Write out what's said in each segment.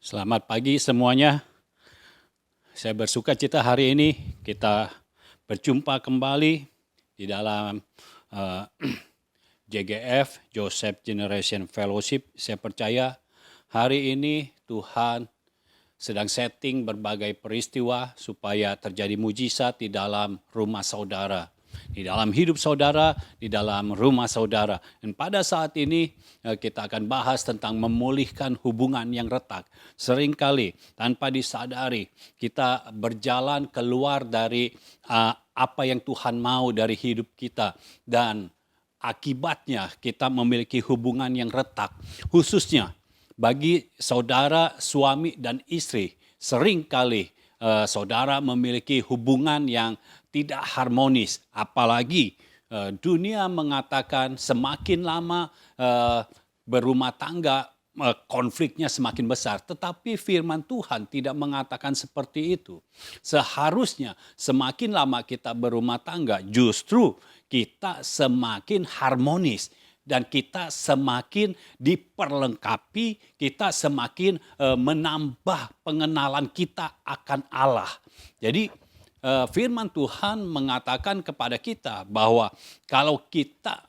Selamat pagi semuanya. Saya bersuka cita hari ini kita berjumpa kembali di dalam uh, JGF, Joseph Generation Fellowship. Saya percaya hari ini Tuhan sedang setting berbagai peristiwa supaya terjadi mujizat di dalam rumah saudara, di dalam hidup saudara, di dalam rumah saudara. Dan pada saat ini kita akan bahas tentang memulihkan hubungan yang retak. Seringkali tanpa disadari kita berjalan keluar dari apa yang Tuhan mau dari hidup kita, dan akibatnya kita memiliki hubungan yang retak, khususnya bagi saudara, suami, dan istri. Seringkali saudara memiliki hubungan yang tidak harmonis. Apalagi dunia mengatakan semakin lama berumah tangga, konfliknya semakin besar. Tetapi firman Tuhan tidak mengatakan seperti itu. Seharusnya semakin lama kita berumah tangga, justru kita semakin harmonis. Dan kita semakin diperlengkapi, kita semakin menambah pengenalan kita akan Allah. Jadi firman Tuhan mengatakan kepada kita bahwa kalau kita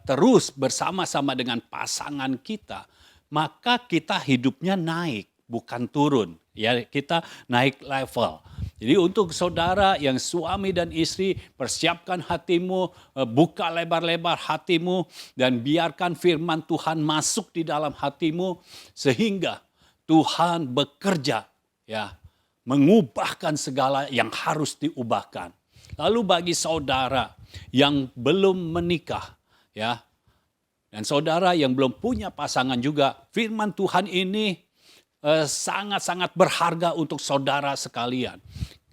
terus bersama-sama dengan pasangan kita, maka kita hidupnya naik, bukan turun. Ya, kita naik level. Jadi untuk saudara yang suami dan istri, persiapkan hatimu, buka lebar-lebar hatimu, dan biarkan firman Tuhan masuk di dalam hatimu, sehingga Tuhan bekerja, ya, mengubahkan segala yang harus diubahkan. Lalu bagi saudara yang belum menikah, ya, dan saudara yang belum punya pasangan juga, firman Tuhan ini sangat-sangat berharga untuk saudara sekalian.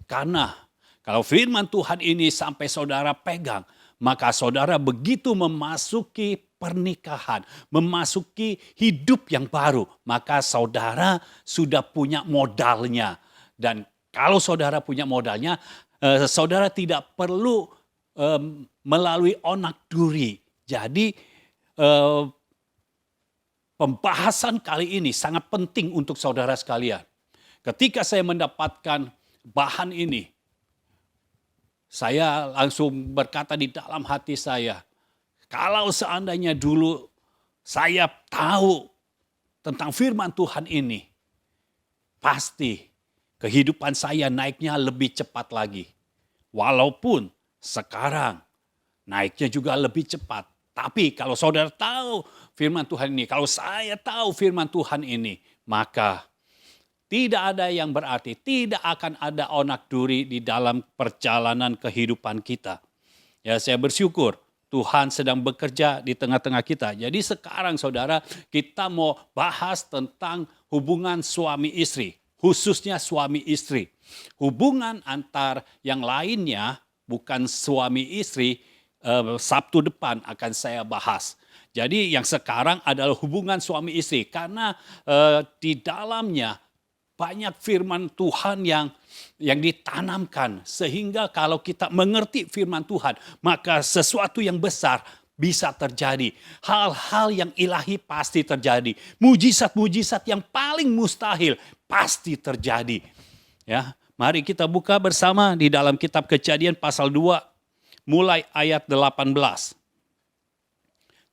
Karena kalau firman Tuhan ini sampai saudara pegang, maka saudara begitu memasuki pernikahan, memasuki hidup yang baru, maka saudara sudah punya modalnya. Dan kalau saudara punya modalnya, saudara tidak perlu melalui onak duri. Jadi pembahasan kali ini sangat penting untuk saudara sekalian. Ketika saya mendapatkan bahan ini, saya langsung berkata di dalam hati saya, kalau seandainya dulu saya tahu tentang firman Tuhan ini, pasti kehidupan saya naiknya lebih cepat lagi. Walaupun sekarang naiknya juga lebih cepat. Tapi kalau saudara tahu firman Tuhan ini, kalau saya tahu firman Tuhan ini, maka tidak ada yang berarti, tidak akan ada onak duri di dalam perjalanan kehidupan kita. Ya, saya bersyukur Tuhan sedang bekerja di tengah-tengah kita. Jadi sekarang saudara, kita mau bahas tentang hubungan suami istri, khususnya suami istri. Hubungan antar yang lainnya, bukan suami istri, Sabtu depan akan saya bahas. Jadi yang sekarang adalah hubungan suami istri, karena di dalamnya banyak firman Tuhan yang ditanamkan, sehingga kalau kita mengerti firman Tuhan, maka sesuatu yang besar bisa terjadi. Hal-hal yang ilahi pasti terjadi. Mujizat-mujizat yang paling mustahil pasti terjadi. Ya, mari kita buka bersama di dalam kitab Kejadian pasal 2 mulai ayat 18.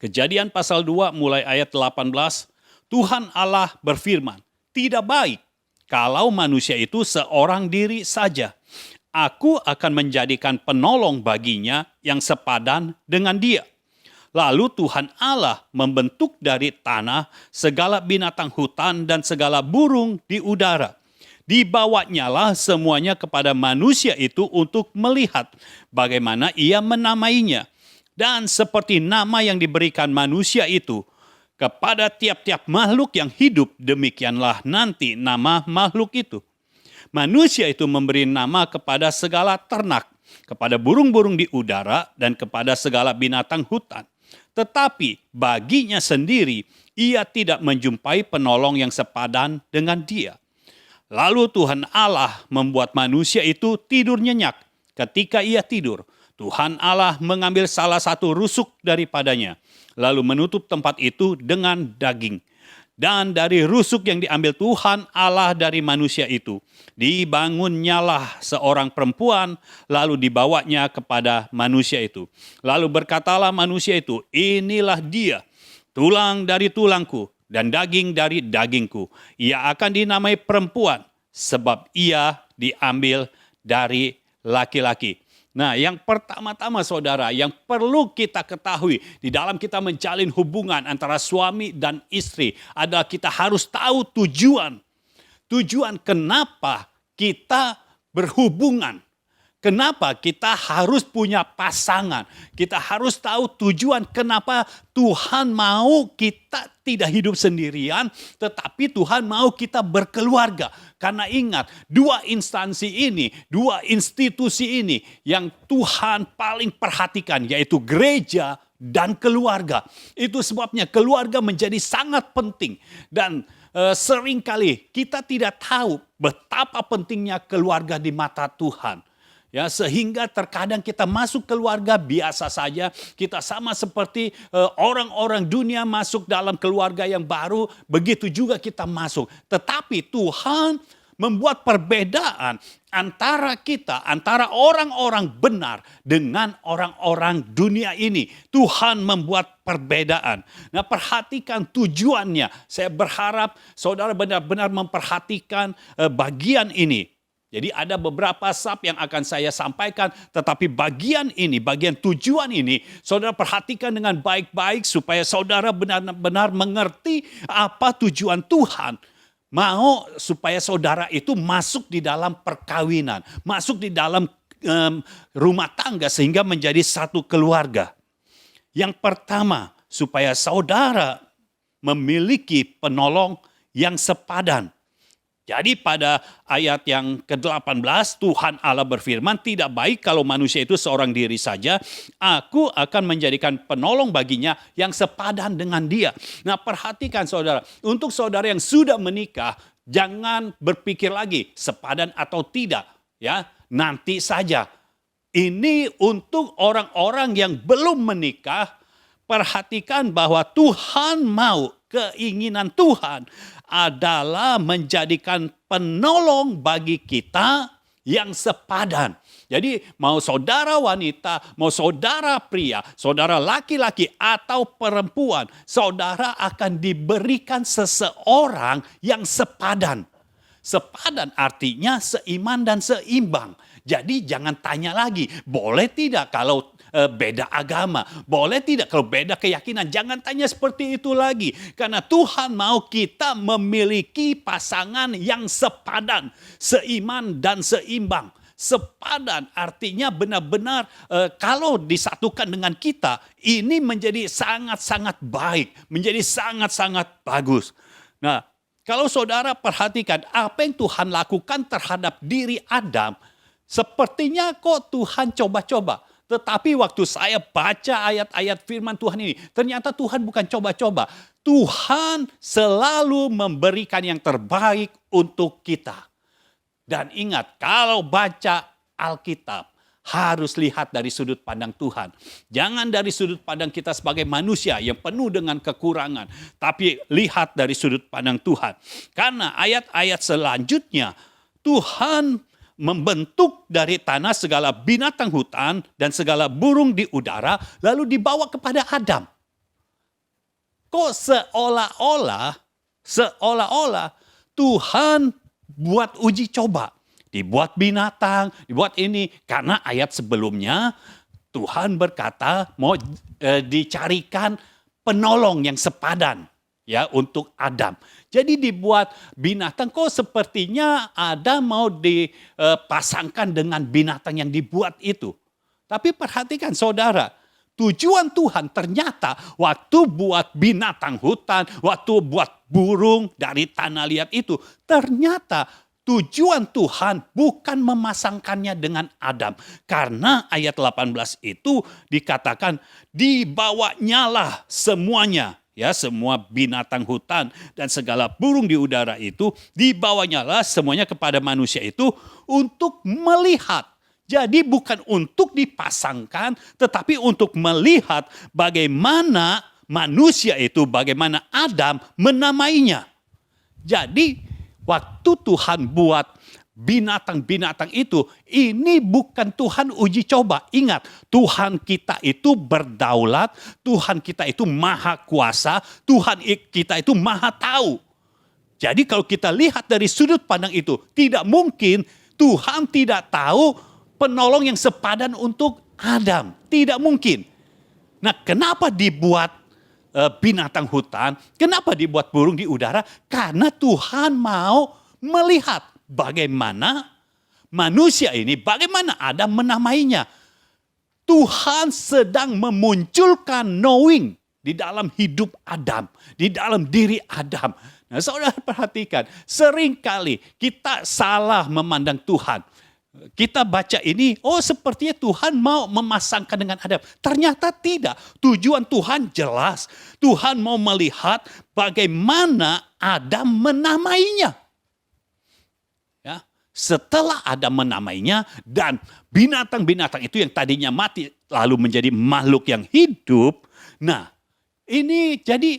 Kejadian pasal 2 mulai ayat 18. Tuhan Allah berfirman, "Tidak baik kalau manusia itu seorang diri saja. Aku akan menjadikan penolong baginya yang sepadan dengan dia." Lalu Tuhan Allah membentuk dari tanah segala binatang hutan dan segala burung di udara. Dibawanyalah semuanya kepada manusia itu untuk melihat bagaimana ia menamainya. Dan seperti nama yang diberikan manusia itu kepada tiap-tiap makhluk yang hidup, demikianlah nanti nama makhluk itu. Manusia itu memberi nama kepada segala ternak, kepada burung-burung di udara, dan kepada segala binatang hutan. Tetapi baginya sendiri ia tidak menjumpai penolong yang sepadan dengan dia. Lalu Tuhan Allah membuat manusia itu tidur nyenyak. Ketika ia tidur, Tuhan Allah mengambil salah satu rusuk daripadanya, lalu menutup tempat itu dengan daging. Dan dari rusuk yang diambil Tuhan Allah dari manusia itu, dibangunnyalah seorang perempuan, lalu dibawanya kepada manusia itu. Lalu berkatalah manusia itu, inilah dia, tulang dari tulangku dan daging dari dagingku. Ia akan dinamai perempuan, sebab ia diambil dari laki-laki. Nah, yang pertama-tama saudara, yang perlu kita ketahui di dalam kita menjalin hubungan antara suami dan istri adalah kita harus tahu tujuan. Tujuan kenapa kita berhubungan. Kenapa kita harus punya pasangan. Kita harus tahu tujuan kenapa Tuhan mau kita tidak hidup sendirian, tetapi Tuhan mau kita berkeluarga. Karena ingat, dua instansi ini, dua institusi ini yang Tuhan paling perhatikan, yaitu gereja dan keluarga. Itu sebabnya keluarga menjadi sangat penting. Dan seringkali kita tidak tahu betapa pentingnya keluarga di mata Tuhan. Ya, sehingga terkadang kita masuk keluarga biasa saja, kita sama seperti orang-orang dunia masuk dalam keluarga yang baru, begitu juga kita masuk. Tetapi Tuhan membuat perbedaan antara kita, antara orang-orang benar dengan orang-orang dunia ini. Tuhan membuat perbedaan. Nah, perhatikan tujuannya. Saya berharap saudara benar-benar memperhatikan bagian ini. Jadi ada beberapa sub yang akan saya sampaikan, tetapi bagian ini, bagian tujuan ini, saudara perhatikan dengan baik-baik supaya saudara benar-benar mengerti apa tujuan Tuhan. Mau supaya saudara itu masuk di dalam perkawinan, masuk di dalam rumah tangga sehingga menjadi satu keluarga. Yang pertama, supaya saudara memiliki penolong yang sepadan. Jadi pada ayat yang ke-18 Tuhan Allah berfirman, tidak baik kalau manusia itu seorang diri saja, aku akan menjadikan penolong baginya yang sepadan dengan dia. Nah, perhatikan saudara, untuk saudara yang sudah menikah, jangan berpikir lagi sepadan atau tidak, ya, nanti saja. Ini untuk orang-orang yang belum menikah. Perhatikan bahwa Tuhan mau, keinginan Tuhan adalah menjadikan penolong bagi kita yang sepadan. Jadi mau saudara wanita, mau saudara pria, saudara laki-laki atau perempuan, saudara akan diberikan seseorang yang sepadan. Sepadan artinya seiman dan seimbang. Jadi jangan tanya lagi, boleh tidak kalau beda agama, boleh tidak kalau beda keyakinan. Jangan tanya seperti itu lagi. Karena Tuhan mau kita memiliki pasangan yang sepadan, seiman dan seimbang. Sepadan artinya benar-benar kalau disatukan dengan kita, ini menjadi sangat-sangat baik, menjadi sangat-sangat bagus. Nah, kalau saudara perhatikan apa yang Tuhan lakukan terhadap diri Adam, sepertinya kok Tuhan coba-coba. Tetapi waktu saya baca ayat-ayat firman Tuhan ini, ternyata Tuhan bukan coba-coba. Tuhan selalu memberikan yang terbaik untuk kita. Dan ingat, kalau baca Alkitab, harus lihat dari sudut pandang Tuhan. Jangan dari sudut pandang kita sebagai manusia yang penuh dengan kekurangan. Tapi lihat dari sudut pandang Tuhan. Karena ayat-ayat selanjutnya, Tuhan membentuk dari tanah segala binatang hutan dan segala burung di udara, lalu dibawa kepada Adam. Kok seolah-olah Tuhan buat uji coba. Dibuat binatang, dibuat ini. Karena ayat sebelumnya Tuhan berkata mau dicarikan penolong yang sepadan. Ya, untuk Adam. Jadi dibuat binatang, kok sepertinya Adam mau dipasangkan dengan binatang yang dibuat itu. Tapi perhatikan saudara, tujuan Tuhan ternyata waktu buat binatang hutan, waktu buat burung dari tanah liat itu, ternyata tujuan Tuhan bukan memasangkannya dengan Adam. Karena ayat 18 itu dikatakan dibawanyalah semuanya. Ya, semua binatang hutan dan segala burung di udara itu dibawanyalah semuanya kepada manusia itu untuk melihat. Jadi bukan untuk dipasangkan, tetapi untuk melihat bagaimana manusia itu, bagaimana Adam menamainya. Jadi waktu Tuhan buat binatang-binatang itu, ini bukan Tuhan uji coba. Ingat, Tuhan kita itu berdaulat, Tuhan kita itu maha kuasa, Tuhan kita itu maha tahu. Jadi kalau kita lihat dari sudut pandang itu, tidak mungkin Tuhan tidak tahu penolong yang sepadan untuk Adam. Tidak mungkin. Nah, kenapa dibuat binatang hutan? Kenapa dibuat burung di udara? Karena Tuhan mau melihat bagaimana manusia ini, bagaimana Adam menamainya. Tuhan sedang memunculkan knowing di dalam hidup Adam, di dalam diri Adam. Nah, saudara perhatikan, seringkali kita salah memandang Tuhan. Kita baca ini, oh sepertinya Tuhan mau memasangkan dengan Adam. Ternyata tidak. Tujuan Tuhan jelas. Tuhan mau melihat bagaimana Adam menamainya. Ya, setelah Adam menamainya dan binatang-binatang itu yang tadinya mati lalu menjadi makhluk yang hidup. Nah, ini jadi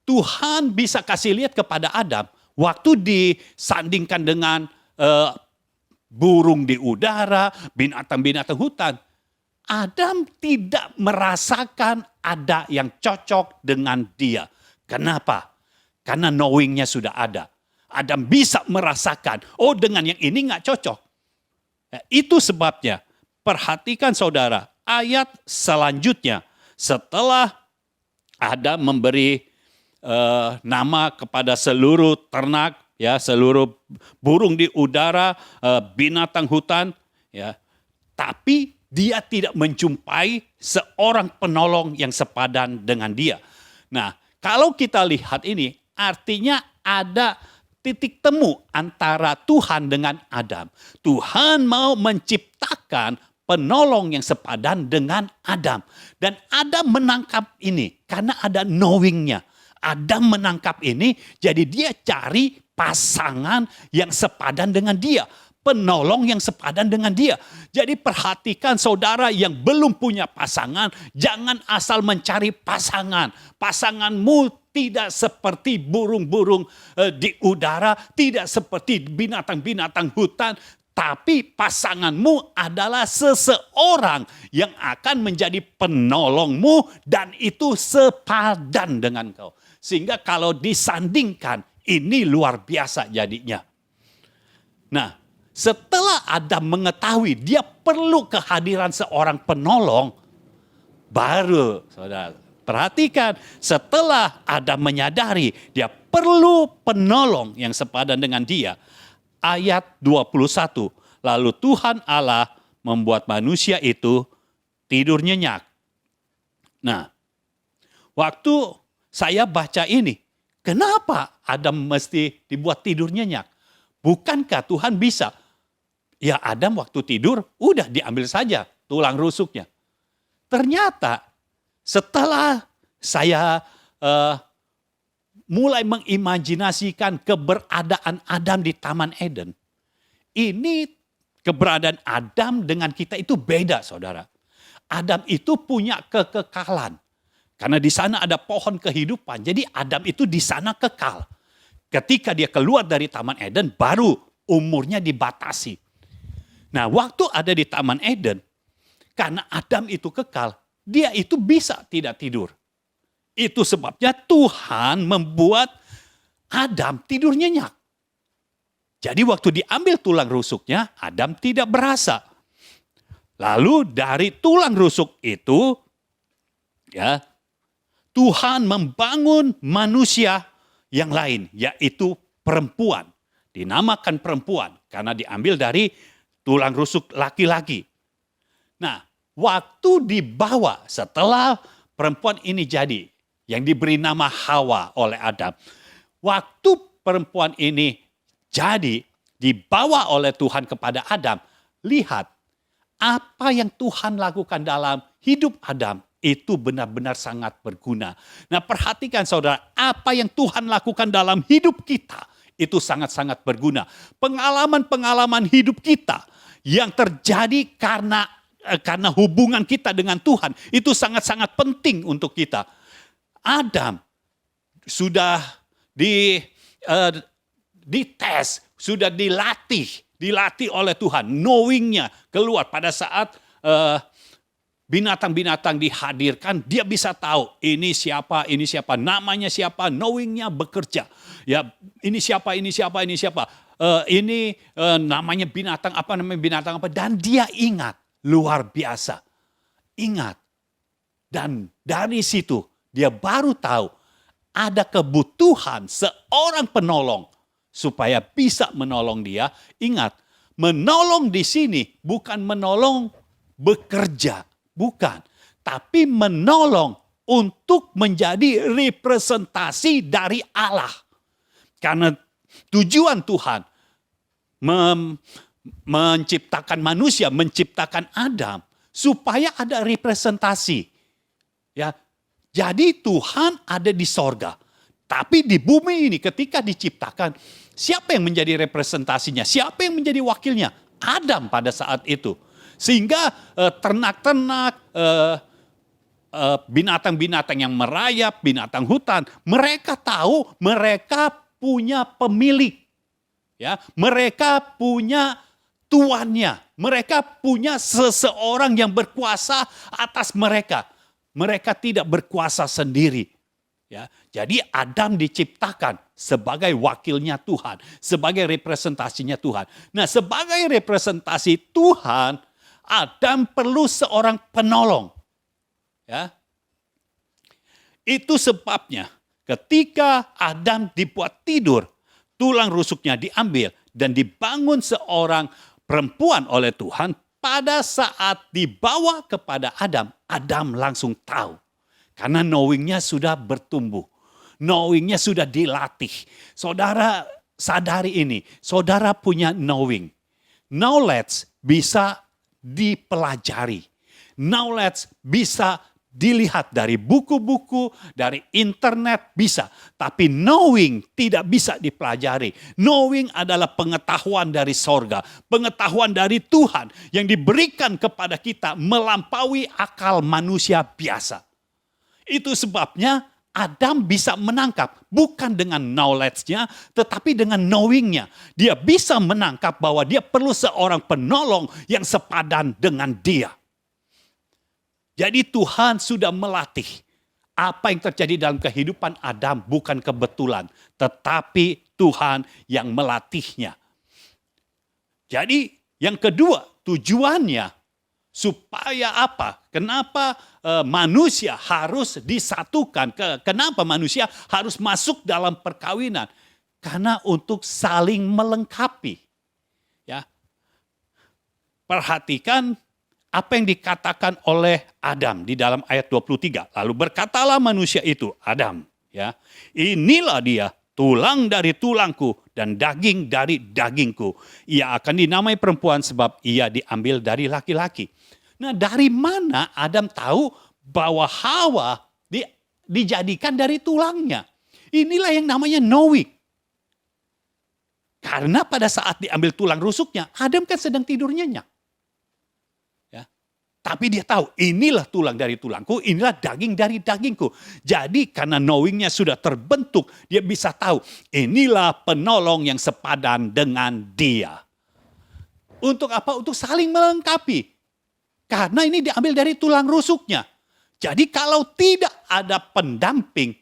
Tuhan bisa kasih lihat kepada Adam waktu disandingkan dengan burung di udara, binatang-binatang hutan. Adam tidak merasakan ada yang cocok dengan dia. Kenapa? Karena knowingnya sudah ada. Adam bisa merasakan, oh dengan yang ini gak cocok. Ya, itu sebabnya, perhatikan saudara, ayat selanjutnya. Setelah Adam memberi nama kepada seluruh ternak, ya, seluruh burung di udara, binatang hutan, ya. Tapi dia tidak menjumpai seorang penolong yang sepadan dengan dia. Nah, kalau kita lihat ini, artinya ada titik temu antara Tuhan dengan Adam. Tuhan mau menciptakan penolong yang sepadan dengan Adam. Dan Adam menangkap ini karena ada knowingnya. Adam menangkap ini, jadi dia cari pasangan yang sepadan dengan dia. Penolong yang sepadan dengan dia. Jadi perhatikan saudara yang belum punya pasangan, jangan asal mencari pasangan. Pasanganmu tidak seperti burung-burung di udara, tidak seperti binatang-binatang hutan. Tapi pasanganmu adalah seseorang yang akan menjadi penolongmu dan itu sepadan dengan kau. Sehingga kalau disandingkan, ini luar biasa jadinya. Nah, setelah Adam mengetahui dia perlu kehadiran seorang penolong, baru saudara perhatikan, setelah Adam menyadari dia perlu penolong yang sepadan dengan dia, ayat 21, lalu Tuhan Allah membuat manusia itu tidur nyenyak. Nah, waktu saya baca ini, kenapa Adam mesti dibuat tidur nyenyak? Bukankah Tuhan bisa? Ya Adam waktu tidur, udah diambil saja tulang rusuknya. Ternyata setelah saya mulai mengimajinasikan keberadaan Adam di Taman Eden. Ini keberadaan Adam dengan kita itu beda, saudara. Adam itu punya kekekalan. Karena di sana ada pohon kehidupan. Jadi Adam itu di sana kekal. Ketika dia keluar dari Taman Eden, baru umurnya dibatasi. Nah, waktu ada di Taman Eden, karena Adam itu kekal, dia itu bisa tidak tidur. Itu sebabnya Tuhan membuat Adam tidur nyenyak. Jadi waktu diambil tulang rusuknya, Adam tidak berasa. Lalu dari tulang rusuk itu, ya, Tuhan membangun manusia yang lain, yaitu perempuan. Dinamakan perempuan karena diambil dari tulang rusuk laki-laki. Nah, waktu dibawa setelah perempuan ini jadi, yang diberi nama Hawa oleh Adam. Waktu perempuan ini jadi, dibawa oleh Tuhan kepada Adam, lihat apa yang Tuhan lakukan dalam hidup Adam itu benar-benar sangat berguna. Nah, perhatikan saudara, apa yang Tuhan lakukan dalam hidup kita itu sangat-sangat berguna. Pengalaman-pengalaman hidup kita yang terjadi karena hubungan kita dengan Tuhan itu sangat-sangat penting untuk kita. Adam sudah dites, sudah dilatih oleh Tuhan. Knowing-nya keluar pada saat binatang-binatang dihadirkan, dia bisa tahu ini siapa, namanya siapa, knowing-nya bekerja. Ya, ini siapa. Ini namanya binatang apa, dan dia ingat, luar biasa. Ingat. Dan dari situ dia baru tahu ada kebutuhan seorang penolong supaya bisa menolong dia. Ingat, menolong di sini bukan menolong bekerja, bukan, tapi menolong untuk menjadi representasi dari Allah. Karena tujuan Tuhan menciptakan manusia, menciptakan Adam, supaya ada representasi. Ya, jadi Tuhan ada di sorga. Tapi di bumi ini ketika diciptakan, siapa yang menjadi representasinya? Siapa yang menjadi wakilnya? Adam pada saat itu. Sehingga ternak-ternak, binatang-binatang yang merayap, binatang hutan, mereka tahu mereka punya pemilik. Ya, mereka punya tuannya. Mereka punya seseorang yang berkuasa atas mereka. Mereka tidak berkuasa sendiri. Ya, jadi Adam diciptakan sebagai wakilnya Tuhan, sebagai representasinya Tuhan. Nah, sebagai representasi Tuhan, Adam perlu seorang penolong. Ya. Itu sebabnya ketika Adam dibuat tidur, tulang rusuknya diambil dan dibangun seorang perempuan oleh Tuhan. Pada saat dibawa kepada Adam, Adam langsung tahu. Karena knowing-nya sudah bertumbuh. Knowing-nya sudah dilatih. Saudara sadari ini, saudara punya knowing. Knowledge bisa dipelajari. Knowledge bisa dilihat dari buku-buku, dari internet bisa. Tapi knowing tidak bisa dipelajari. Knowing adalah pengetahuan dari sorga. Pengetahuan dari Tuhan yang diberikan kepada kita melampaui akal manusia biasa. Itu sebabnya Adam bisa menangkap. Bukan dengan knowledge-nya, tetapi dengan knowing-nya. Dia bisa menangkap bahwa dia perlu seorang penolong yang sepadan dengan dia. Jadi Tuhan sudah melatih. Apa yang terjadi dalam kehidupan Adam bukan kebetulan. Tetapi Tuhan yang melatihnya. Jadi yang kedua, tujuannya supaya apa? Kenapa manusia harus disatukan? Kenapa manusia harus masuk dalam perkawinan? Karena untuk saling melengkapi. Ya. Perhatikan apa yang dikatakan oleh Adam di dalam ayat 23. Lalu berkatalah manusia itu, Adam, ya, inilah dia, tulang dari tulangku dan daging dari dagingku. Ia akan dinamai perempuan sebab ia diambil dari laki-laki. Nah, dari mana Adam tahu bahwa Hawa dijadikan dari tulangnya? Inilah yang namanya knowing. Karena pada saat diambil tulang rusuknya, Adam kan sedang tidur nyenyak. Tapi dia tahu inilah tulang dari tulangku, inilah daging dari dagingku. Jadi karena knowing-nya sudah terbentuk, dia bisa tahu inilah penolong yang sepadan dengan dia. Untuk apa? Untuk saling melengkapi. Karena ini diambil dari tulang rusuknya. Jadi kalau tidak ada pendamping,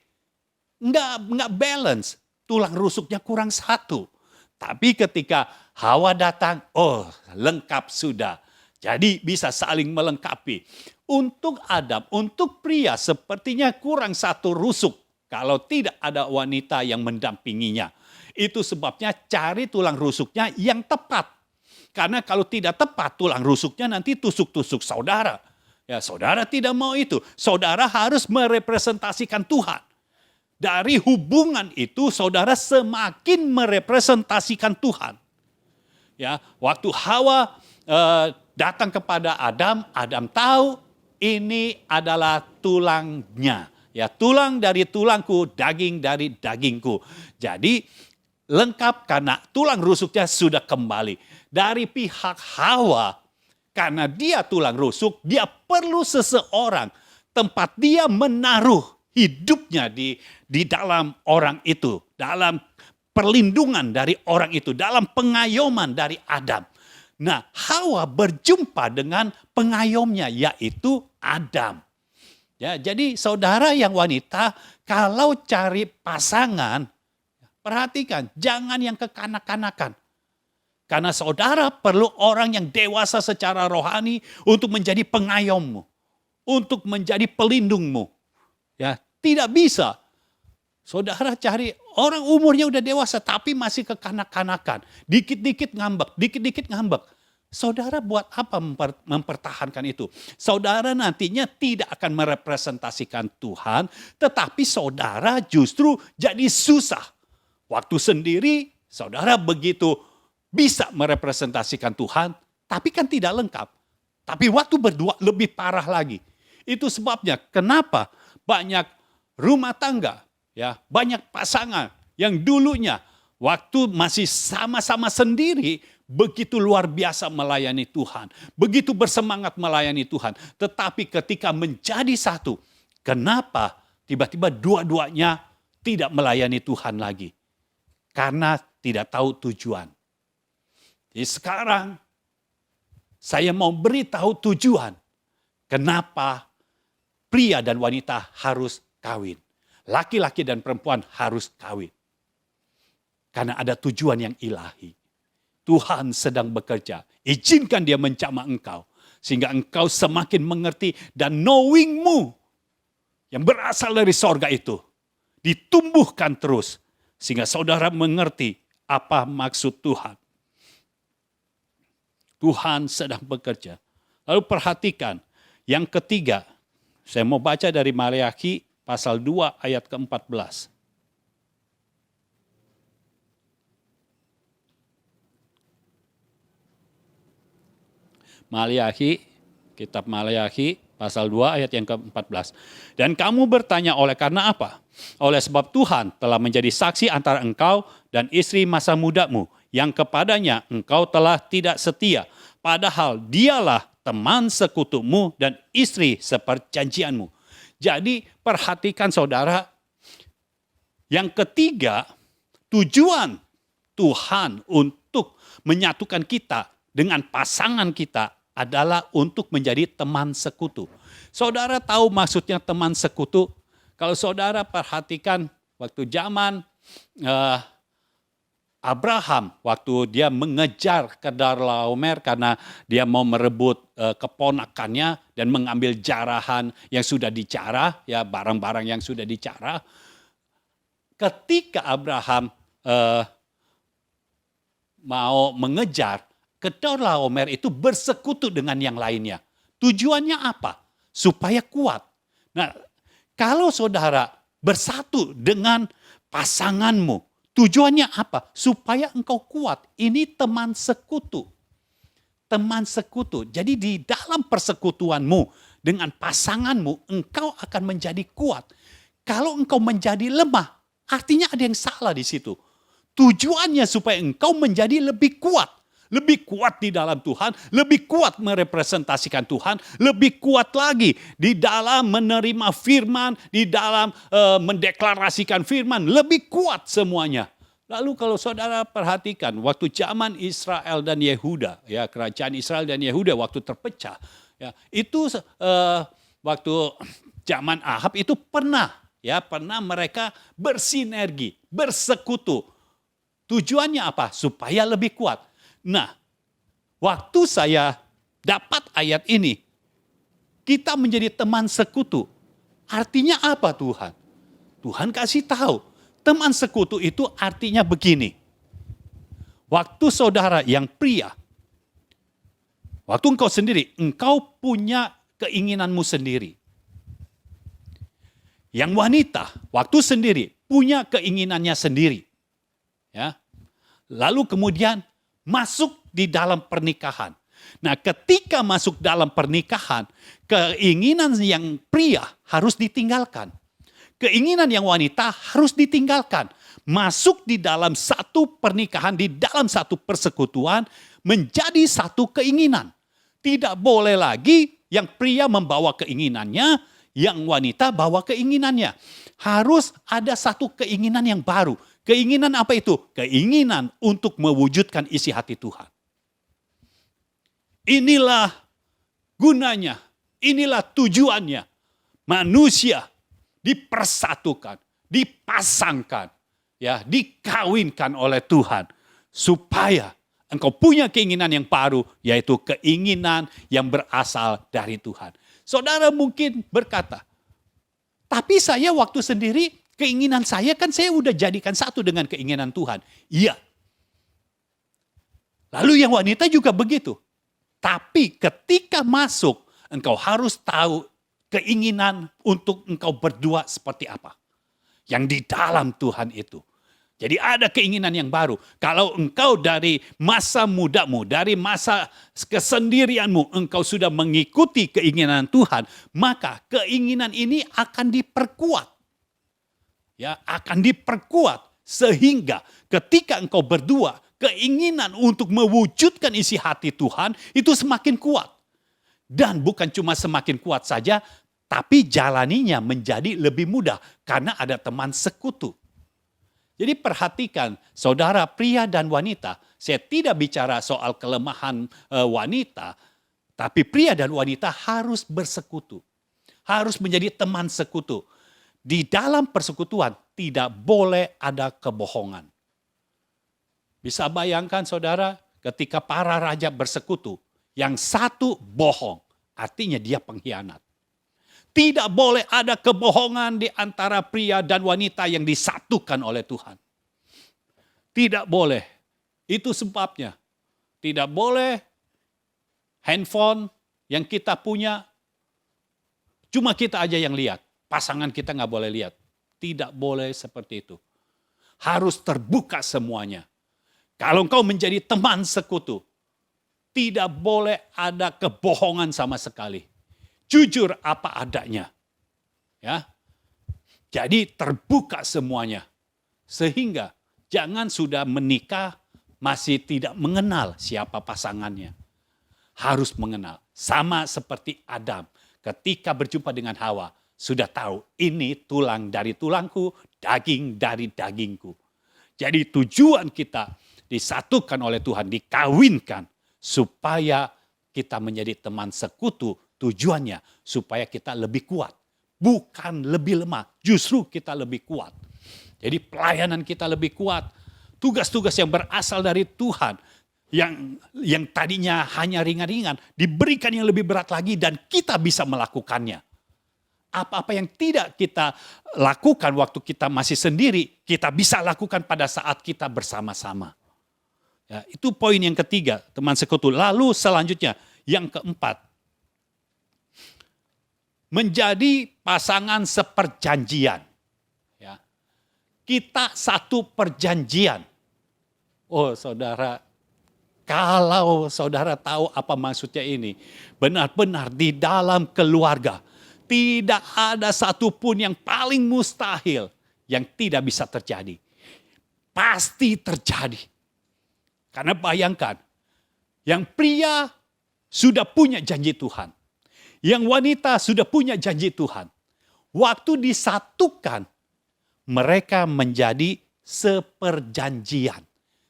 nggak balance. Tulang rusuknya kurang satu. Tapi ketika Hawa datang, oh lengkap sudah. Jadi bisa saling melengkapi. Untuk Adam, untuk pria sepertinya kurang satu rusuk. Kalau tidak ada wanita yang mendampinginya. Itu sebabnya cari tulang rusuknya yang tepat. Karena kalau tidak tepat tulang rusuknya nanti tusuk-tusuk saudara. Ya, saudara tidak mau itu. Saudara harus merepresentasikan Tuhan. Dari hubungan itu saudara semakin merepresentasikan Tuhan. Ya, waktu Hawa datang kepada Adam, Adam tahu ini adalah tulangnya. Ya, tulang dari tulangku, daging dari dagingku. Jadi lengkap karena tulang rusuknya sudah kembali. Dari pihak Hawa, karena dia tulang rusuk, dia perlu seseorang tempat dia menaruh hidupnya di dalam orang itu, dalam perlindungan dari orang itu, dalam pengayoman dari Adam. Nah, Hawa berjumpa dengan pengayomnya, yaitu Adam. Ya, jadi saudara yang wanita, kalau cari pasangan, perhatikan, jangan yang kekanak-kanakan. Karena saudara perlu orang yang dewasa secara rohani untuk menjadi pengayommu, untuk menjadi pelindungmu. Ya, tidak bisa saudara cari orang umurnya udah dewasa tapi masih kekanak-kanakan. Dikit-dikit ngambek. Saudara buat apa mempertahankan itu? Saudara nantinya tidak akan merepresentasikan Tuhan, tetapi saudara justru jadi susah. Waktu sendiri saudara begitu bisa merepresentasikan Tuhan, tapi kan tidak lengkap. Tapi waktu berdua lebih parah lagi. Itu sebabnya kenapa banyak rumah tangga, ya, banyak pasangan yang dulunya waktu masih sama-sama sendiri begitu luar biasa melayani Tuhan, begitu bersemangat melayani Tuhan, tetapi ketika menjadi satu, kenapa tiba-tiba dua-duanya tidak melayani Tuhan lagi? Karena tidak tahu tujuan. Jadi sekarang saya mau beritahu tujuan kenapa pria dan wanita harus kawin. Laki-laki dan perempuan harus kawin. Karena ada tujuan yang ilahi. Tuhan sedang bekerja. Izinkan dia menjamah engkau. Sehingga engkau semakin mengerti dan knowingmu yang berasal dari sorga itu ditumbuhkan terus. Sehingga saudara mengerti apa maksud Tuhan. Tuhan sedang bekerja. Lalu perhatikan yang ketiga. Saya mau baca dari Maleakhi pasal 2 ayat ke-14. Maleakhi, kitab Maleakhi pasal 2 ayat yang ke-14. Dan kamu bertanya oleh karena apa? Oleh sebab Tuhan telah menjadi saksi antara engkau dan istri masa mudamu, yang kepadanya engkau telah tidak setia, padahal dialah teman sekutumu dan istri seperjanjianmu. Jadi perhatikan saudara, yang ketiga, tujuan Tuhan untuk menyatukan kita dengan pasangan kita adalah untuk menjadi teman sekutu. Saudara tahu maksudnya teman sekutu? Kalau saudara perhatikan waktu zaman Abraham, waktu dia mengejar Kedorlaomer karena dia mau merebut keponakannya dan mengambil jarahan yang sudah dicarah, ya barang-barang yang sudah dicarah. Ketika Abraham mau mengejar, Kedorlaomer itu bersekutu dengan yang lainnya. Tujuannya apa? Supaya kuat. Nah, kalau saudara bersatu dengan pasanganmu, tujuannya apa? Supaya engkau kuat. Ini teman sekutu. Teman sekutu. Jadi di dalam persekutuanmu dengan pasanganmu, engkau akan menjadi kuat. Kalau engkau menjadi lemah, artinya ada yang salah di situ. Tujuannya supaya engkau menjadi lebih kuat. Lebih kuat di dalam Tuhan, lebih kuat merepresentasikan Tuhan, lebih kuat lagi di dalam menerima firman, di dalam mendeklarasikan firman, lebih kuat semuanya. Lalu kalau saudara perhatikan, waktu zaman Israel dan Yehuda, ya kerajaan Israel dan Yehuda waktu terpecah, ya itu waktu zaman Ahab itu pernah mereka bersinergi, bersekutu. Tujuannya apa? Supaya lebih kuat. Nah, waktu saya dapat ayat ini, kita menjadi teman sekutu. Artinya apa Tuhan? Tuhan kasih tahu, teman sekutu itu artinya begini. Waktu saudara yang pria, waktu engkau sendiri, engkau punya keinginanmu sendiri. Yang wanita, waktu sendiri, punya keinginannya sendiri. Ya. Lalu kemudian masuk di dalam pernikahan. Nah, ketika masuk dalam pernikahan, keinginan yang pria harus ditinggalkan. Keinginan yang wanita harus ditinggalkan. Masuk di dalam satu pernikahan, di dalam satu persekutuan, menjadi satu keinginan. Tidak boleh lagi yang pria membawa keinginannya, yang wanita bawa keinginannya. Harus ada satu keinginan yang baru. Keinginan apa itu? Keinginan untuk mewujudkan isi hati Tuhan. Inilah gunanya, inilah tujuannya. Manusia dipersatukan, dipasangkan, ya, dikawinkan oleh Tuhan supaya engkau punya keinginan yang baru, yaitu keinginan yang berasal dari Tuhan. Saudara mungkin berkata, tapi saya waktu sendiri, keinginan saya kan saya udah jadikan satu dengan keinginan Tuhan. Iya. Lalu yang wanita juga begitu. Tapi ketika masuk, engkau harus tahu keinginan untuk engkau berdua seperti apa. Yang di dalam Tuhan itu. Jadi ada keinginan yang baru. Kalau engkau dari masa mudamu, dari masa kesendirianmu, engkau sudah mengikuti keinginan Tuhan, maka keinginan ini akan diperkuat. Ya, akan diperkuat sehingga ketika engkau berdua, keinginan untuk mewujudkan isi hati Tuhan itu semakin kuat. Dan bukan cuma semakin kuat saja, tapi jalaninya menjadi lebih mudah karena ada teman sekutu. Jadi perhatikan saudara pria dan wanita, saya tidak bicara soal kelemahan wanita, tapi pria dan wanita harus bersekutu. Harus menjadi teman sekutu. Di dalam persekutuan tidak boleh ada kebohongan. Bisa bayangkan saudara ketika para raja bersekutu, yang satu bohong, artinya dia pengkhianat. Tidak boleh ada kebohongan di antara pria dan wanita yang disatukan oleh Tuhan. Tidak boleh. Itu sebabnya. Tidak boleh handphone yang kita punya, cuma kita aja yang lihat. Pasangan kita nggak boleh lihat. Tidak boleh seperti itu. Harus terbuka semuanya. Kalau engkau menjadi teman sekutu, tidak boleh ada kebohongan sama sekali. Jujur apa adanya. Ya. Jadi terbuka semuanya. Sehingga jangan sudah menikah masih tidak mengenal siapa pasangannya. Harus mengenal. Sama seperti Adam. Ketika berjumpa dengan Hawa, sudah tahu ini tulang dari tulangku, daging dari dagingku. Jadi tujuan kita disatukan oleh Tuhan, dikawinkan supaya kita menjadi teman sekutu. Tujuannya supaya kita lebih kuat. Bukan lebih lemah, justru kita lebih kuat. Jadi pelayanan kita lebih kuat. Tugas-tugas yang berasal dari Tuhan. Yang tadinya hanya ringan-ringan. Diberikan yang lebih berat lagi dan kita bisa melakukannya. Apa-apa yang tidak kita lakukan waktu kita masih sendiri. Kita bisa lakukan pada saat kita bersama-sama. Ya, itu poin yang ketiga, teman sekutu. Lalu selanjutnya, yang keempat. Menjadi pasangan seperjanjian. Ya. Kita satu perjanjian. Oh saudara, kalau saudara tahu apa maksudnya ini. Benar-benar di dalam keluarga. Tidak ada satupun yang paling mustahil yang tidak bisa terjadi. Pasti terjadi. Karena bayangkan, yang pria sudah punya janji Tuhan. Yang wanita sudah punya janji Tuhan. Waktu disatukan, mereka menjadi seperjanjian.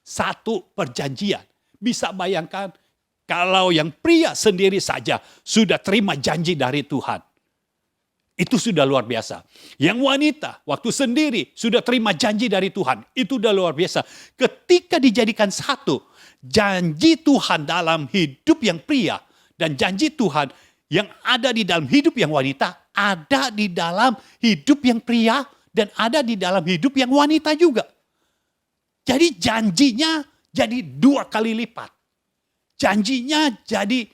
Satu perjanjian. Bisa bayangkan, kalau yang pria sendiri saja sudah terima janji dari Tuhan. Itu sudah luar biasa. Yang wanita waktu sendiri sudah terima janji dari Tuhan. Itu sudah luar biasa. Ketika dijadikan satu, janji Tuhan dalam hidup yang pria dan janji Tuhan yang ada di dalam hidup yang wanita, ada di dalam hidup yang pria dan ada di dalam hidup yang wanita juga. Jadi janjinya jadi 2 kali lipat. Janjinya jadi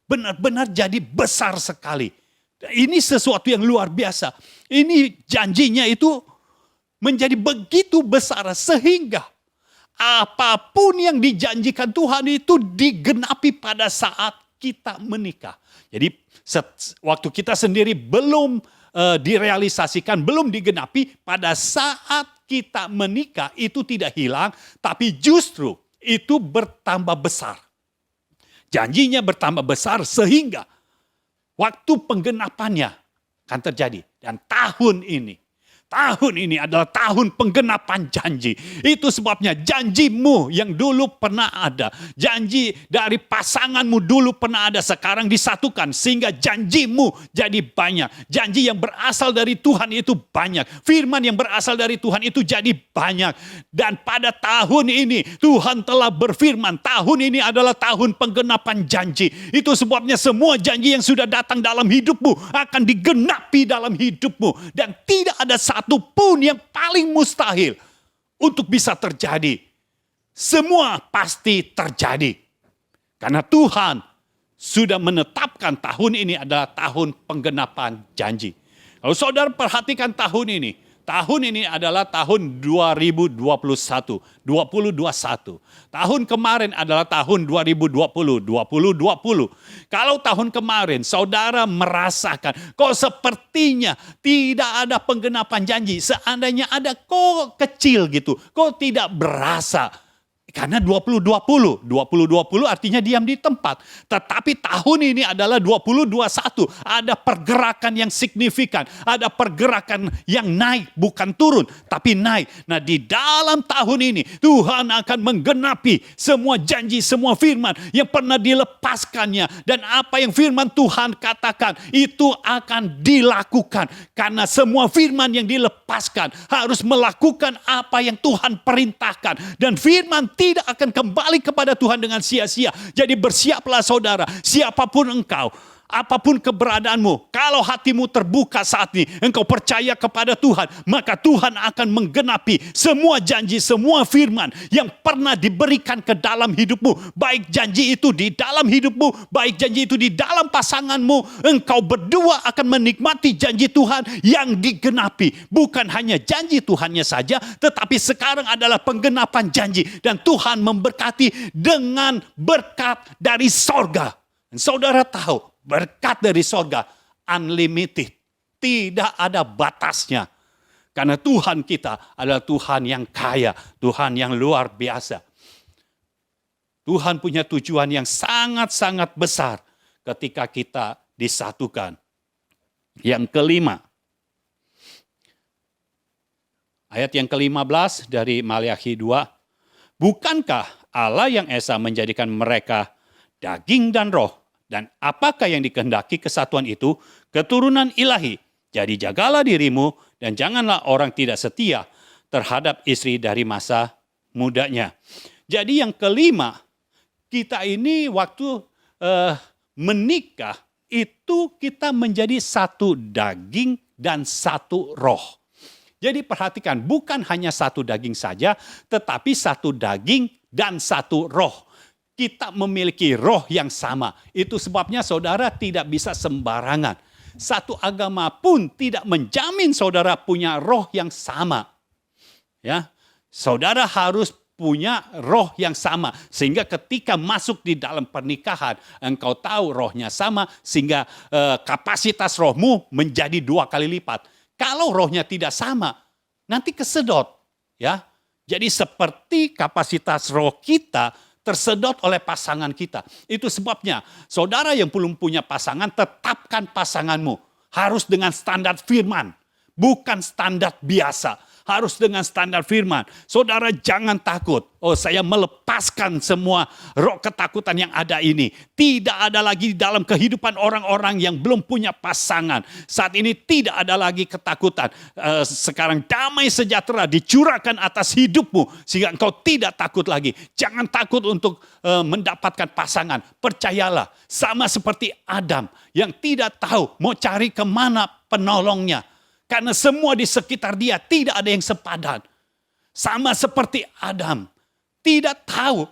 benar-benar jadi besar sekali. Ini sesuatu yang luar biasa. Ini janjinya itu menjadi begitu besar sehingga apapun yang dijanjikan Tuhan itu digenapi pada saat kita menikah. Jadi waktu kita sendiri belum direalisasikan, belum digenapi, pada saat kita menikah itu tidak hilang, tapi justru itu bertambah besar. Janjinya bertambah besar sehingga waktu penggenapannya akan terjadi. Dan tahun ini adalah tahun penggenapan janji. Itu sebabnya janjimu yang dulu pernah ada, janji dari pasanganmu dulu pernah ada, sekarang disatukan sehingga janjimu jadi banyak. Janji yang berasal dari Tuhan itu banyak. Firman yang berasal dari Tuhan itu jadi banyak. Dan pada tahun ini Tuhan telah berfirman, tahun ini adalah tahun penggenapan janji. Itu sebabnya semua janji yang sudah datang dalam hidupmu akan digenapi dalam hidupmu. Dan tidak ada satu pun yang paling mustahil untuk bisa terjadi. Semua pasti terjadi. Karena Tuhan sudah menetapkan tahun ini adalah tahun penggenapan janji. Kalau saudara perhatikan tahun ini adalah tahun 2021, 2021. Tahun kemarin adalah tahun 2020, 2020. Kalau tahun kemarin saudara merasakan kok sepertinya tidak ada penggenapan janji. Seandainya ada kok kecil gitu, kok tidak berasa. Karena 2020 artinya diam di tempat. Tetapi tahun ini adalah 2021. Ada pergerakan yang signifikan. Ada pergerakan yang naik, bukan turun, tapi naik. Nah, di dalam tahun ini Tuhan akan menggenapi semua janji, semua firman yang pernah dilepaskannya. Dan apa yang firman Tuhan katakan itu akan dilakukan. Karena semua firman yang dilepaskan harus melakukan apa yang Tuhan perintahkan. Dan firman tidak akan kembali kepada Tuhan dengan sia-sia. Jadi bersiaplah saudara, siapapun engkau, apapun keberadaanmu, kalau hatimu terbuka saat ini, engkau percaya kepada Tuhan, maka Tuhan akan menggenapi semua janji, semua firman yang pernah diberikan ke dalam hidupmu. Baik janji itu di dalam hidupmu, baik janji itu di dalam pasanganmu, engkau berdua akan menikmati janji Tuhan yang digenapi. Bukan hanya janji Tuhannya saja, tetapi sekarang adalah penggenapan janji. Dan Tuhan memberkati dengan berkat dari sorga. Dan saudara tahu, berkat dari sorga unlimited. Tidak ada batasnya. Karena Tuhan kita adalah Tuhan yang kaya. Tuhan yang luar biasa. Tuhan punya tujuan yang sangat-sangat besar ketika kita disatukan. Yang kelima. Ayat yang ke-15 dari Maleakhi 2. Bukankah Allah yang esa menjadikan mereka daging dan roh? Dan apakah yang dikehendaki kesatuan itu? Keturunan ilahi. Jadi jagalah dirimu dan janganlah orang tidak setia terhadap istri dari masa mudanya. Jadi yang kelima, kita ini waktu menikah itu kita menjadi satu daging dan satu roh. Jadi perhatikan, bukan hanya satu daging saja, tetapi satu daging dan satu roh. Kita memiliki roh yang sama. Itu sebabnya saudara tidak bisa sembarangan. Satu agama pun tidak menjamin saudara punya roh yang sama. Ya, saudara harus punya roh yang sama. Sehingga ketika masuk di dalam pernikahan, engkau tahu rohnya sama, sehingga kapasitas rohmu menjadi 2 kali lipat. Kalau rohnya tidak sama, nanti kesedot. Ya, jadi seperti kapasitas roh kita tersedot oleh pasangan kita. Itu sebabnya saudara yang belum punya pasangan, tetapkan pasanganmu. Harus dengan standar firman, bukan standar biasa. Harus dengan standar firman. Saudara jangan takut. Oh, saya melepaskan semua roh ketakutan yang ada ini. Tidak ada lagi dalam kehidupan orang-orang yang belum punya pasangan. Saat ini tidak ada lagi ketakutan. Sekarang damai sejahtera dicurahkan atas hidupmu. Sehingga engkau tidak takut lagi. Jangan takut untuk mendapatkan pasangan. Percayalah, sama seperti Adam yang tidak tahu mau cari kemana penolongnya. Karena semua di sekitar dia tidak ada yang sepadan. Sama seperti Adam. Tidak tahu.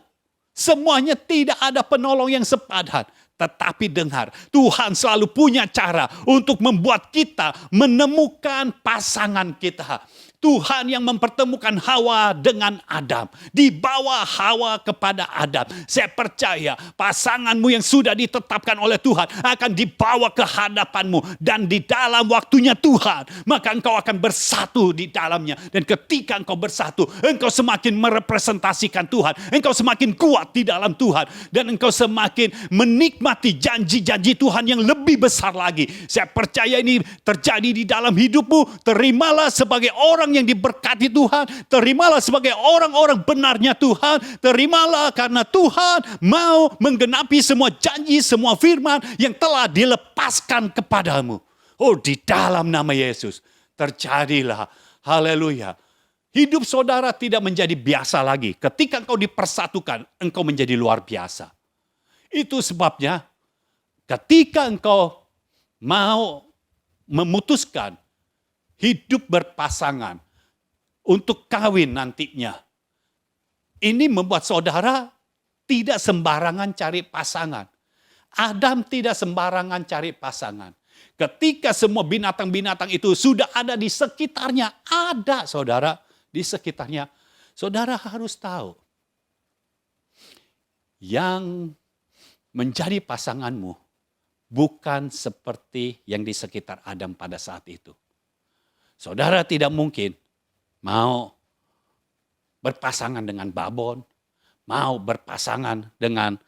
Semuanya tidak ada penolong yang sepadan. Tetapi dengar, Tuhan selalu punya cara untuk membuat kita menemukan pasangan kita. Tuhan yang mempertemukan Hawa dengan Adam. Dibawa Hawa kepada Adam. Saya percaya pasanganmu yang sudah ditetapkan oleh Tuhan akan dibawa ke hadapanmu. Dan di dalam waktunya Tuhan, maka engkau akan bersatu di dalamnya. Dan ketika engkau bersatu, engkau semakin merepresentasikan Tuhan. Engkau semakin kuat di dalam Tuhan. Dan engkau semakin menikmati janji-janji Tuhan yang lebih besar lagi. Saya percaya ini terjadi di dalam hidupmu. Terimalah sebagai orang yang diberkati Tuhan. Terimalah sebagai orang-orang benarnya Tuhan. Terimalah karena Tuhan mau menggenapi semua janji, semua firman yang telah dilepaskan kepadamu. Oh, di dalam nama Yesus terjadilah. Haleluya. Hidup saudara tidak menjadi biasa lagi. Ketika engkau dipersatukan, engkau menjadi luar biasa. Itu sebabnya ketika engkau mau memutuskan hidup berpasangan untuk kawin nantinya, ini membuat saudara tidak sembarangan cari pasangan. Adam tidak sembarangan cari pasangan. Ketika semua binatang-binatang itu sudah ada di sekitarnya, ada saudara di sekitarnya, saudara harus tahu yang menjadi pasanganmu bukan seperti yang di sekitar Adam pada saat itu. Saudara tidak mungkin mau berpasangan dengan babon, mau berpasangan dengan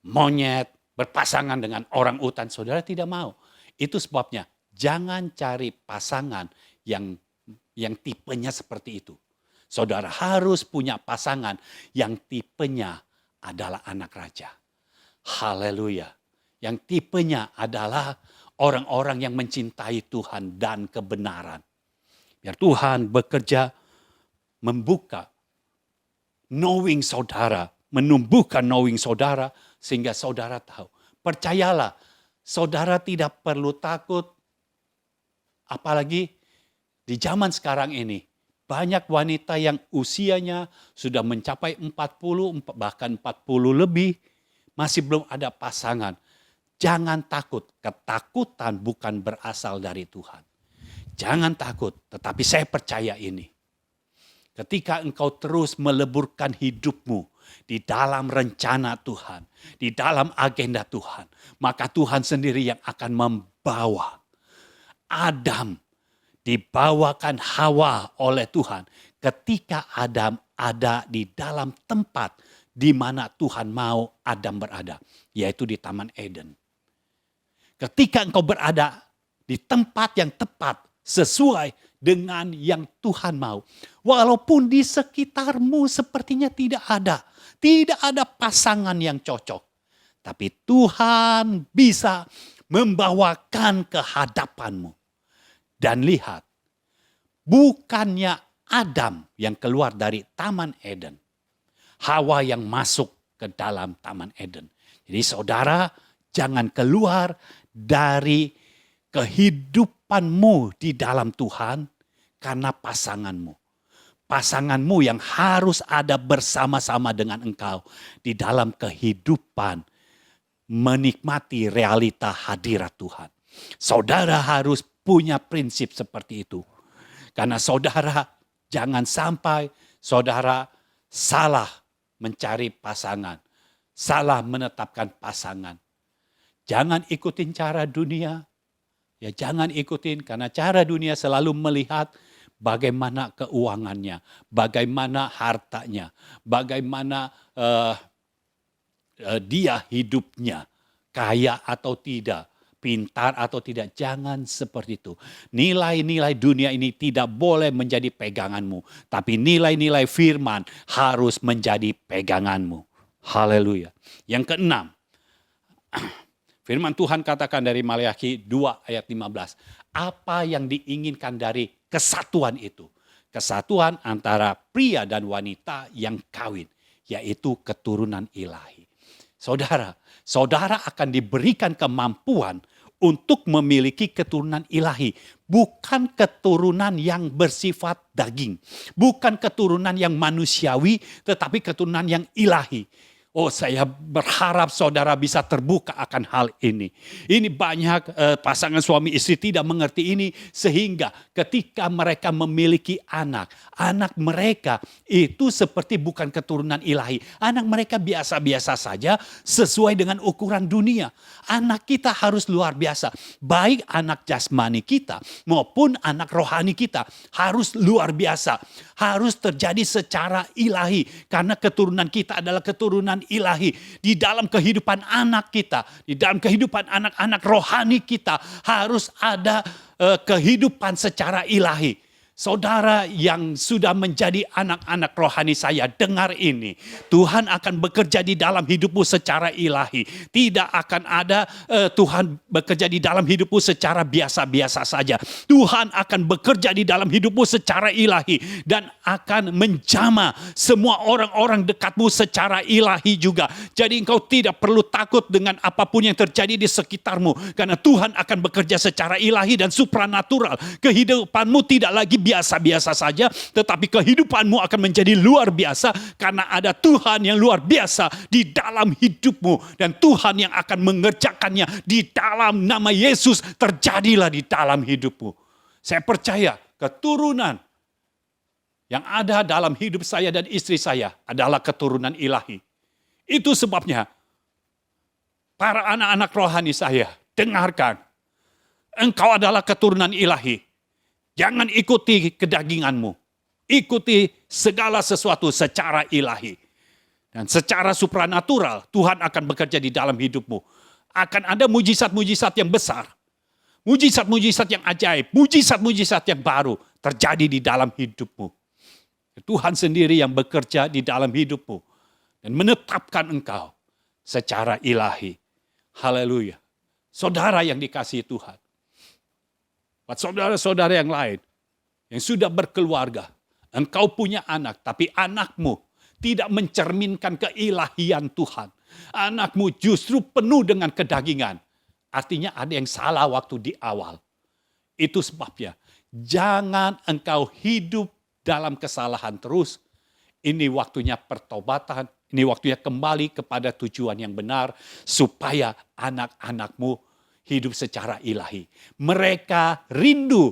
monyet, berpasangan dengan orang utan. Saudara tidak mau. Itu sebabnya jangan cari pasangan yang tipenya seperti itu. Saudara harus punya pasangan yang tipenya adalah anak raja. Haleluya. Yang tipenya adalah orang-orang yang mencintai Tuhan dan kebenaran. Biar Tuhan bekerja membuka knowing saudara, menumbuhkan knowing saudara sehingga saudara tahu. Percayalah, saudara tidak perlu takut. Apalagi di zaman sekarang ini, banyak wanita yang usianya sudah mencapai 40, bahkan 40 lebih, masih belum ada pasangan. Jangan takut, ketakutan bukan berasal dari Tuhan. Jangan takut, tetapi saya percaya ini. Ketika engkau terus meleburkan hidupmu di dalam rencana Tuhan, di dalam agenda Tuhan, maka Tuhan sendiri yang akan membawa. Adam dibawakan Hawa oleh Tuhan ketika Adam ada di dalam tempat di mana Tuhan mau Adam berada, yaitu di Taman Eden. Ketika engkau berada di tempat yang tepat sesuai dengan yang Tuhan mau. Walaupun di sekitarmu sepertinya tidak ada pasangan yang cocok. Tapi Tuhan bisa membawakan ke hadapanmu. Dan lihat, bukannya Adam yang keluar dari Taman Eden. Hawa yang masuk ke dalam Taman Eden. Jadi saudara jangan keluar dari kehidupanmu di dalam Tuhan karena pasanganmu. Pasanganmu yang harus ada bersama-sama dengan engkau di dalam kehidupan menikmati realita hadirat Tuhan. Saudara harus punya prinsip seperti itu. Karena saudara jangan sampai saudara salah mencari pasangan, salah menetapkan pasangan. Jangan ikutin cara dunia. Ya jangan ikutin karena cara dunia selalu melihat bagaimana keuangannya, bagaimana hartanya, bagaimana dia hidupnya, kaya atau tidak, pintar atau tidak. Jangan seperti itu. Nilai-nilai dunia ini tidak boleh menjadi peganganmu, tapi nilai-nilai firman harus menjadi peganganmu. Haleluya. Yang keenam, firman Tuhan katakan dari Maleakhi 2 ayat 15. Apa yang diinginkan dari kesatuan itu? Kesatuan antara pria dan wanita yang kawin. Yaitu keturunan ilahi. Saudara akan diberikan kemampuan untuk memiliki keturunan ilahi. Bukan keturunan yang bersifat daging. Bukan keturunan yang manusiawi, tetapi keturunan yang ilahi. Oh, saya berharap saudara bisa terbuka akan hal ini. Ini banyak pasangan suami istri tidak mengerti ini, sehingga ketika mereka memiliki anak, anak mereka itu seperti bukan keturunan ilahi. Anak mereka biasa-biasa saja sesuai dengan ukuran dunia. Anak kita harus luar biasa. Baik anak jasmani kita maupun anak rohani kita harus luar biasa. Harus terjadi secara ilahi. Karena keturunan kita adalah keturunan ilahi. Di dalam kehidupan anak kita, di dalam kehidupan anak-anak rohani kita harus ada kehidupan secara ilahi. Saudara yang sudah menjadi anak-anak rohani saya, dengar ini. Tuhan akan bekerja di dalam hidupmu secara ilahi. Tidak akan ada Tuhan bekerja di dalam hidupmu secara biasa-biasa saja. Tuhan akan bekerja di dalam hidupmu secara ilahi. Dan akan menjamah semua orang-orang dekatmu secara ilahi juga. Jadi engkau tidak perlu takut dengan apapun yang terjadi di sekitarmu. Karena Tuhan akan bekerja secara ilahi dan supranatural. Kehidupanmu tidak lagi biasa-biasa saja, tetapi kehidupanmu akan menjadi luar biasa karena ada Tuhan yang luar biasa di dalam hidupmu, dan Tuhan yang akan mengerjakannya di dalam nama Yesus. Terjadilah di dalam hidupmu. Saya percaya keturunan yang ada dalam hidup saya dan istri saya adalah keturunan ilahi. Itu sebabnya para anak-anak rohani saya, dengarkan, engkau adalah keturunan ilahi. Jangan ikuti kedaginganmu. Ikuti segala sesuatu secara ilahi. Dan secara supranatural Tuhan akan bekerja di dalam hidupmu. Akan ada mujizat-mujizat yang besar. Mujizat-mujizat yang ajaib. Mujizat-mujizat yang baru terjadi di dalam hidupmu. Tuhan sendiri yang bekerja di dalam hidupmu. Dan menetapkan engkau secara ilahi. Haleluya. Saudara yang dikasihi Tuhan. Buat saudara-saudara yang lain, yang sudah berkeluarga, engkau punya anak, tapi anakmu tidak mencerminkan keilahian Tuhan. Anakmu justru penuh dengan kedagingan. Artinya ada yang salah waktu di awal. Itu sebabnya, jangan engkau hidup dalam kesalahan terus. Ini waktunya pertobatan, ini waktunya kembali kepada tujuan yang benar, supaya anak-anakmu hidup secara ilahi. Mereka rindu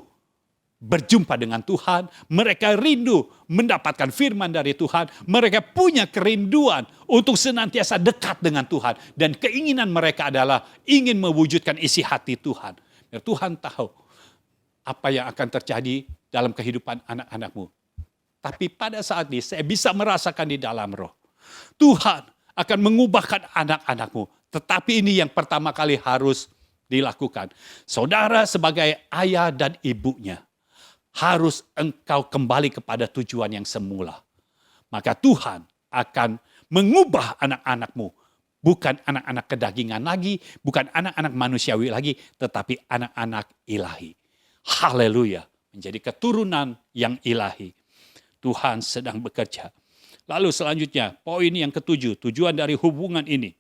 berjumpa dengan Tuhan. Mereka rindu mendapatkan firman dari Tuhan. Mereka punya kerinduan untuk senantiasa dekat dengan Tuhan. Dan keinginan mereka adalah ingin mewujudkan isi hati Tuhan. Dan Tuhan tahu apa yang akan terjadi dalam kehidupan anak-anakmu. Tapi pada saat ini saya bisa merasakan di dalam roh. Tuhan akan mengubahkan anak-anakmu. Tetapi ini yang pertama kali harus dilakukan. Saudara sebagai ayah dan ibunya, harus engkau kembali kepada tujuan yang semula. Maka Tuhan akan mengubah anak-anakmu. Bukan anak-anak kedagingan lagi, bukan anak-anak manusiawi lagi, tetapi anak-anak ilahi. Haleluya, menjadi keturunan yang ilahi. Tuhan sedang bekerja. Lalu selanjutnya, poin yang ketujuh, tujuan dari hubungan ini.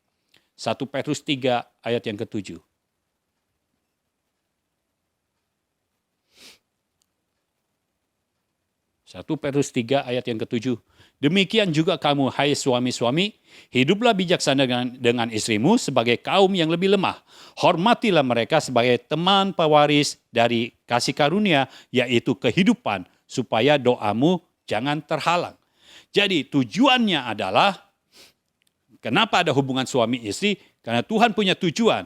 1 Petrus 3 ayat yang ketujuh. 1 Petrus 3 ayat yang ketujuh. Demikian juga kamu, hai suami-suami, hiduplah bijaksana dengan istrimu sebagai kaum yang lebih lemah. Hormatilah mereka sebagai teman pewaris dari kasih karunia, yaitu kehidupan, supaya doamu jangan terhalang. Jadi tujuannya adalah, kenapa ada hubungan suami istri? Karena Tuhan punya tujuan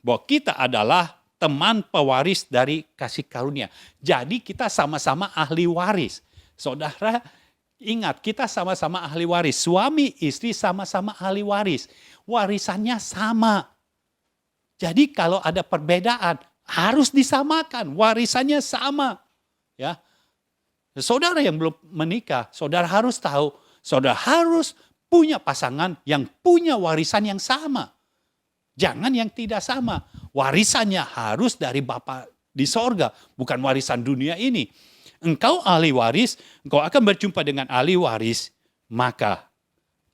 bahwa kita adalah teman pewaris dari kasih karunia. Jadi kita sama-sama ahli waris. Saudara, ingat, kita sama-sama ahli waris. Suami istri sama-sama ahli waris. Warisannya sama. Jadi kalau ada perbedaan, harus disamakan. Warisannya sama. Ya. Saudara yang belum menikah, saudara harus tahu, saudara harus punya pasangan yang punya warisan yang sama. Jangan yang tidak sama. Warisannya harus dari Bapa di sorga, bukan warisan dunia ini. Engkau ahli waris, engkau akan berjumpa dengan ahli waris, maka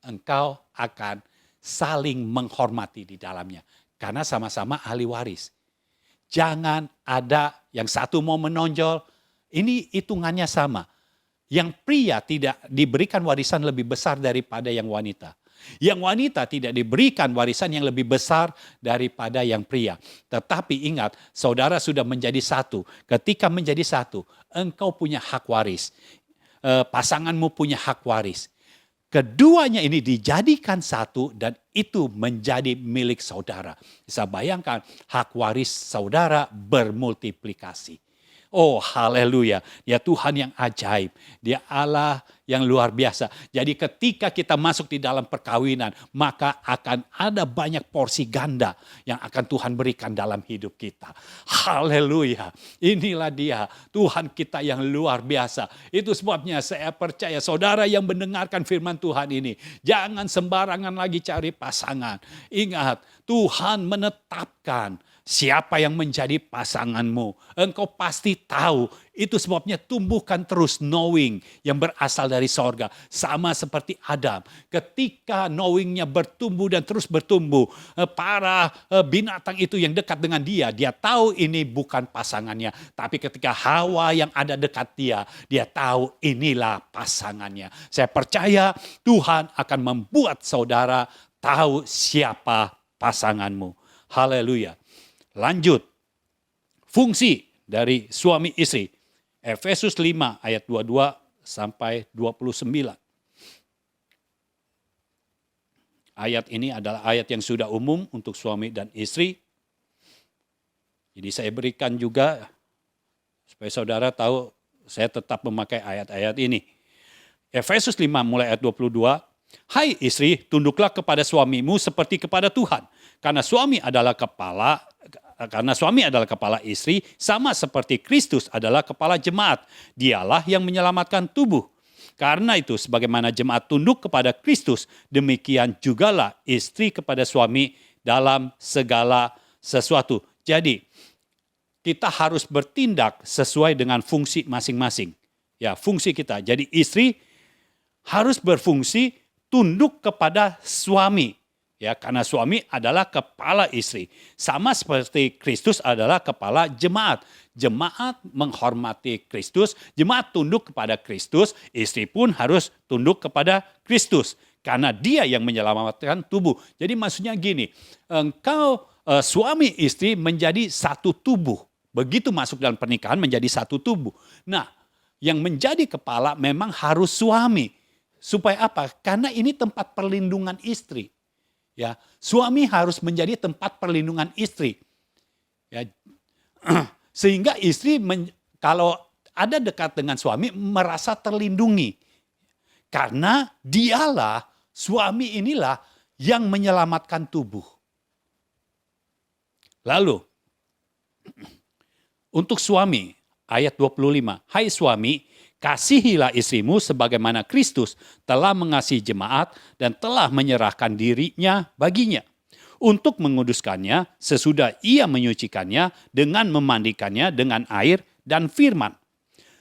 engkau akan saling menghormati di dalamnya. Karena sama-sama ahli waris. Jangan ada yang satu mau menonjol, ini hitungannya sama. Yang pria tidak diberikan warisan lebih besar daripada yang wanita. Yang wanita tidak diberikan warisan yang lebih besar daripada yang pria. Tetapi ingat, saudara sudah menjadi satu. Ketika menjadi satu, engkau punya hak waris. Pasanganmu punya hak waris. Keduanya ini dijadikan satu dan itu menjadi milik saudara. Bisa bayangkan hak waris saudara bermultiplikasi. Oh haleluya, dia Tuhan yang ajaib, dia Allah yang luar biasa. Jadi ketika kita masuk di dalam perkawinan, maka akan ada banyak porsi ganda yang akan Tuhan berikan dalam hidup kita. Haleluya, inilah dia Tuhan kita yang luar biasa. Itu sebabnya saya percaya saudara yang mendengarkan firman Tuhan ini, jangan sembarangan lagi cari pasangan. Ingat, Tuhan menetapkan siapa yang menjadi pasanganmu. Engkau pasti tahu. Itu sebabnya tumbuhkan terus knowing yang berasal dari sorga. Sama seperti Adam. Ketika knowingnya bertumbuh dan terus bertumbuh. Para binatang itu yang dekat dengan dia. Dia tahu ini bukan pasangannya. Tapi ketika Hawa yang ada dekat dia. Dia tahu inilah pasangannya. Saya percaya Tuhan akan membuat saudara tahu siapa pasanganmu. Haleluya. Lanjut, fungsi dari suami istri. Efesus 5 ayat 22 sampai 29. Ayat ini adalah ayat yang sudah umum untuk suami dan istri. Jadi saya berikan juga supaya saudara tahu saya tetap memakai ayat-ayat ini. Efesus 5 mulai ayat 22. Hai istri, tunduklah kepada suamimu seperti kepada Tuhan. Karena suami adalah kepala istri, sama seperti Kristus adalah kepala jemaat. Dialah yang menyelamatkan tubuh. Karena itu, sebagaimana jemaat tunduk kepada Kristus, demikian jugalah istri kepada suami dalam segala sesuatu. Jadi, kita harus bertindak sesuai dengan fungsi masing-masing. Ya, fungsi kita. Jadi istri harus berfungsi tunduk kepada suami. Ya, karena suami adalah kepala istri. Sama seperti Kristus adalah kepala jemaat. Jemaat menghormati Kristus, jemaat tunduk kepada Kristus, istri pun harus tunduk kepada Kristus. Karena dia yang menyelamatkan tubuh. Jadi maksudnya gini, engkau suami istri menjadi satu tubuh. Begitu masuk dalam pernikahan menjadi satu tubuh. Nah, yang menjadi kepala memang harus suami. Supaya apa? Karena ini tempat perlindungan istri. Ya, suami harus menjadi tempat perlindungan istri. Ya, sehingga istri kalau ada dekat dengan suami merasa terlindungi. Karena dialah, suami inilah yang menyelamatkan tubuh. Lalu, untuk suami, ayat 25. Hai suami, kasihilah istrimu sebagaimana Kristus telah mengasihi jemaat dan telah menyerahkan dirinya baginya. Untuk menguduskannya sesudah ia menyucikannya dengan memandikannya dengan air dan firman.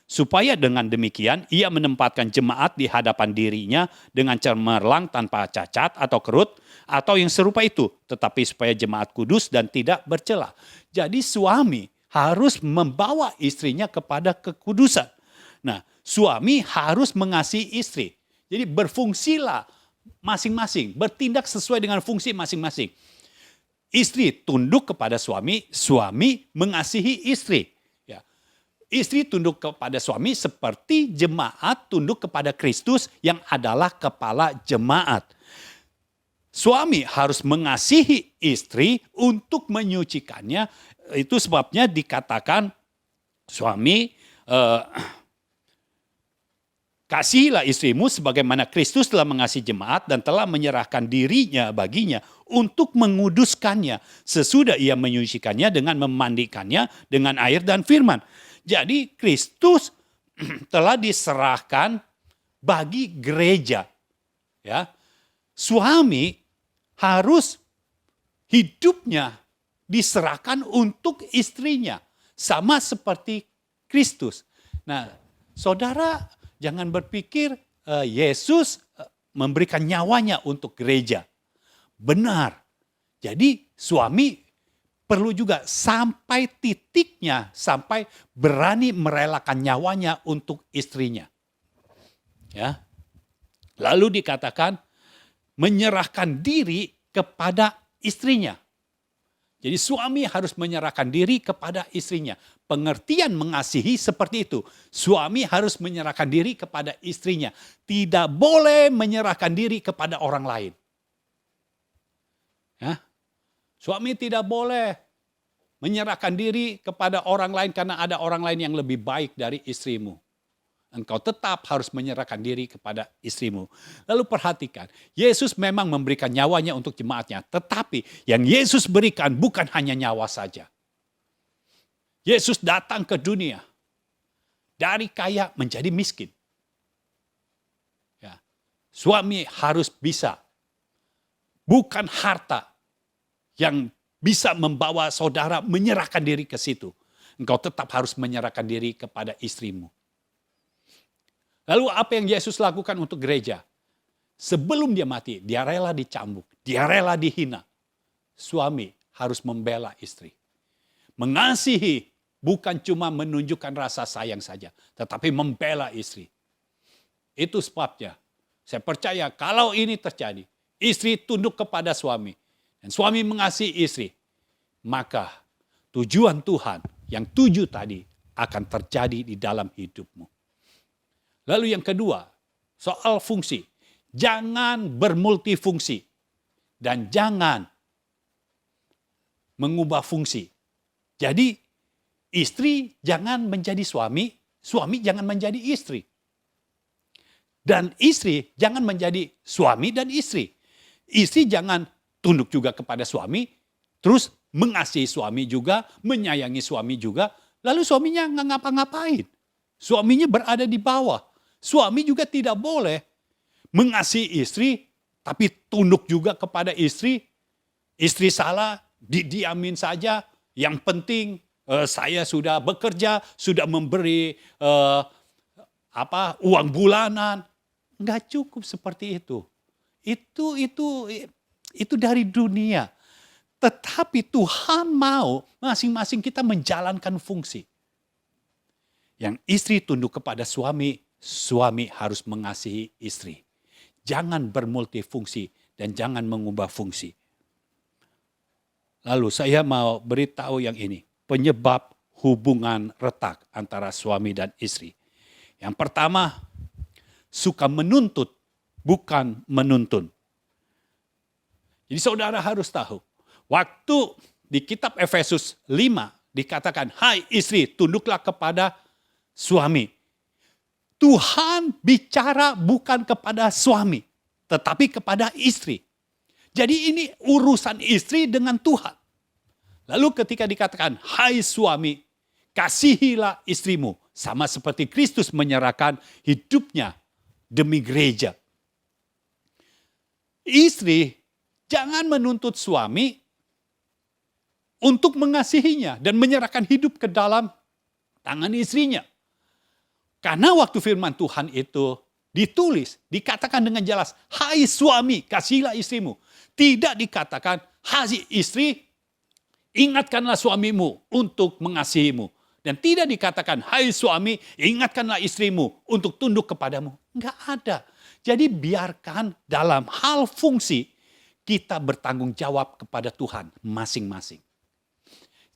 Supaya dengan demikian ia menempatkan jemaat di hadapan dirinya dengan cemerlang tanpa cacat atau kerut atau yang serupa itu. Tetapi supaya jemaat kudus dan tidak bercela. Jadi suami harus membawa istrinya kepada kekudusan. Nah, suami harus mengasihi istri. Jadi berfungsilah masing-masing, bertindak sesuai dengan fungsi masing-masing. Istri tunduk kepada suami, suami mengasihi istri. Ya. Istri tunduk kepada suami seperti jemaat tunduk kepada Kristus yang adalah kepala jemaat. Suami harus mengasihi istri untuk menyucikannya. Itu sebabnya dikatakan suami kasihilah istrimu sebagaimana Kristus telah mengasihi jemaat dan telah menyerahkan dirinya baginya untuk menguduskannya sesudah ia menyucikannya dengan memandikannya dengan air dan firman. Jadi Kristus telah diserahkan bagi gereja. Ya. Suami harus hidupnya diserahkan untuk istrinya sama seperti Kristus. Nah, saudara jangan berpikir Yesus memberikan nyawanya untuk gereja. Benar. Jadi suami perlu juga sampai titiknya, sampai berani merelakan nyawanya untuk istrinya. Ya. Lalu dikatakan menyerahkan diri kepada istrinya. Jadi suami harus menyerahkan diri kepada istrinya. Pengertian mengasihi seperti itu. Suami harus menyerahkan diri kepada istrinya. Tidak boleh menyerahkan diri kepada orang lain. Ya. Suami tidak boleh menyerahkan diri kepada orang lain karena ada orang lain yang lebih baik dari istrimu. Engkau tetap harus menyerahkan diri kepada istrimu. Lalu perhatikan, Yesus memang memberikan nyawanya untuk jemaatnya. Tetapi yang Yesus berikan bukan hanya nyawa saja. Yesus datang ke dunia dari kaya menjadi miskin. Ya. Suami harus bisa, bukan harta yang bisa membawa saudara menyerahkan diri ke situ. Engkau tetap harus menyerahkan diri kepada istrimu. Lalu apa yang Yesus lakukan untuk gereja? Sebelum dia mati, dia rela dicambuk, dia rela dihina. Suami harus membela istri. Mengasihi bukan cuma menunjukkan rasa sayang saja, tetapi membela istri. Itu sebabnya saya percaya kalau ini terjadi, istri tunduk kepada suami, dan suami mengasihi istri, maka tujuan Tuhan yang 7 tadi akan terjadi di dalam hidupmu. Lalu yang kedua, soal fungsi. Jangan bermultifungsi. Dan jangan mengubah fungsi. Jadi istri jangan menjadi suami, suami jangan menjadi istri. Dan istri jangan menjadi suami dan istri. Istri jangan tunduk juga kepada suami, terus mengasihi suami juga, menyayangi suami juga, lalu suaminya nggak ngapa-ngapain. Suaminya berada di bawah. Suami juga tidak boleh mengasihi istri, tapi tunduk juga kepada istri. Istri salah, didiamin saja. Yang penting saya sudah bekerja, sudah memberi uang bulanan. Enggak cukup seperti itu. Itu dari dunia. Tetapi Tuhan mau masing-masing kita menjalankan fungsi. Yang istri tunduk kepada suami, suami harus mengasihi istri. Jangan bermultifungsi dan jangan mengubah fungsi. Lalu saya mau beritahu yang ini. Penyebab hubungan retak antara suami dan istri. Yang pertama, suka menuntut, bukan menuntun. Jadi saudara harus tahu. Waktu di kitab Efesus 5 dikatakan, hai istri tunduklah kepada suami. Tuhan bicara bukan kepada suami, tetapi kepada istri. Jadi ini urusan istri dengan Tuhan. Lalu ketika dikatakan, hai suami, kasihilah istrimu. Sama seperti Kristus menyerahkan hidupnya demi gereja. Istri jangan menuntut suami untuk mengasihinya dan menyerahkan hidup ke dalam tangan istrinya. Karena waktu firman Tuhan itu ditulis, dikatakan dengan jelas, hai suami, kasihilah istrimu. Tidak dikatakan, hai istri, ingatkanlah suamimu untuk mengasihimu. Dan tidak dikatakan, hai suami, ingatkanlah istrimu untuk tunduk kepadamu. Enggak ada. Jadi biarkan dalam hal fungsi, kita bertanggung jawab kepada Tuhan masing-masing.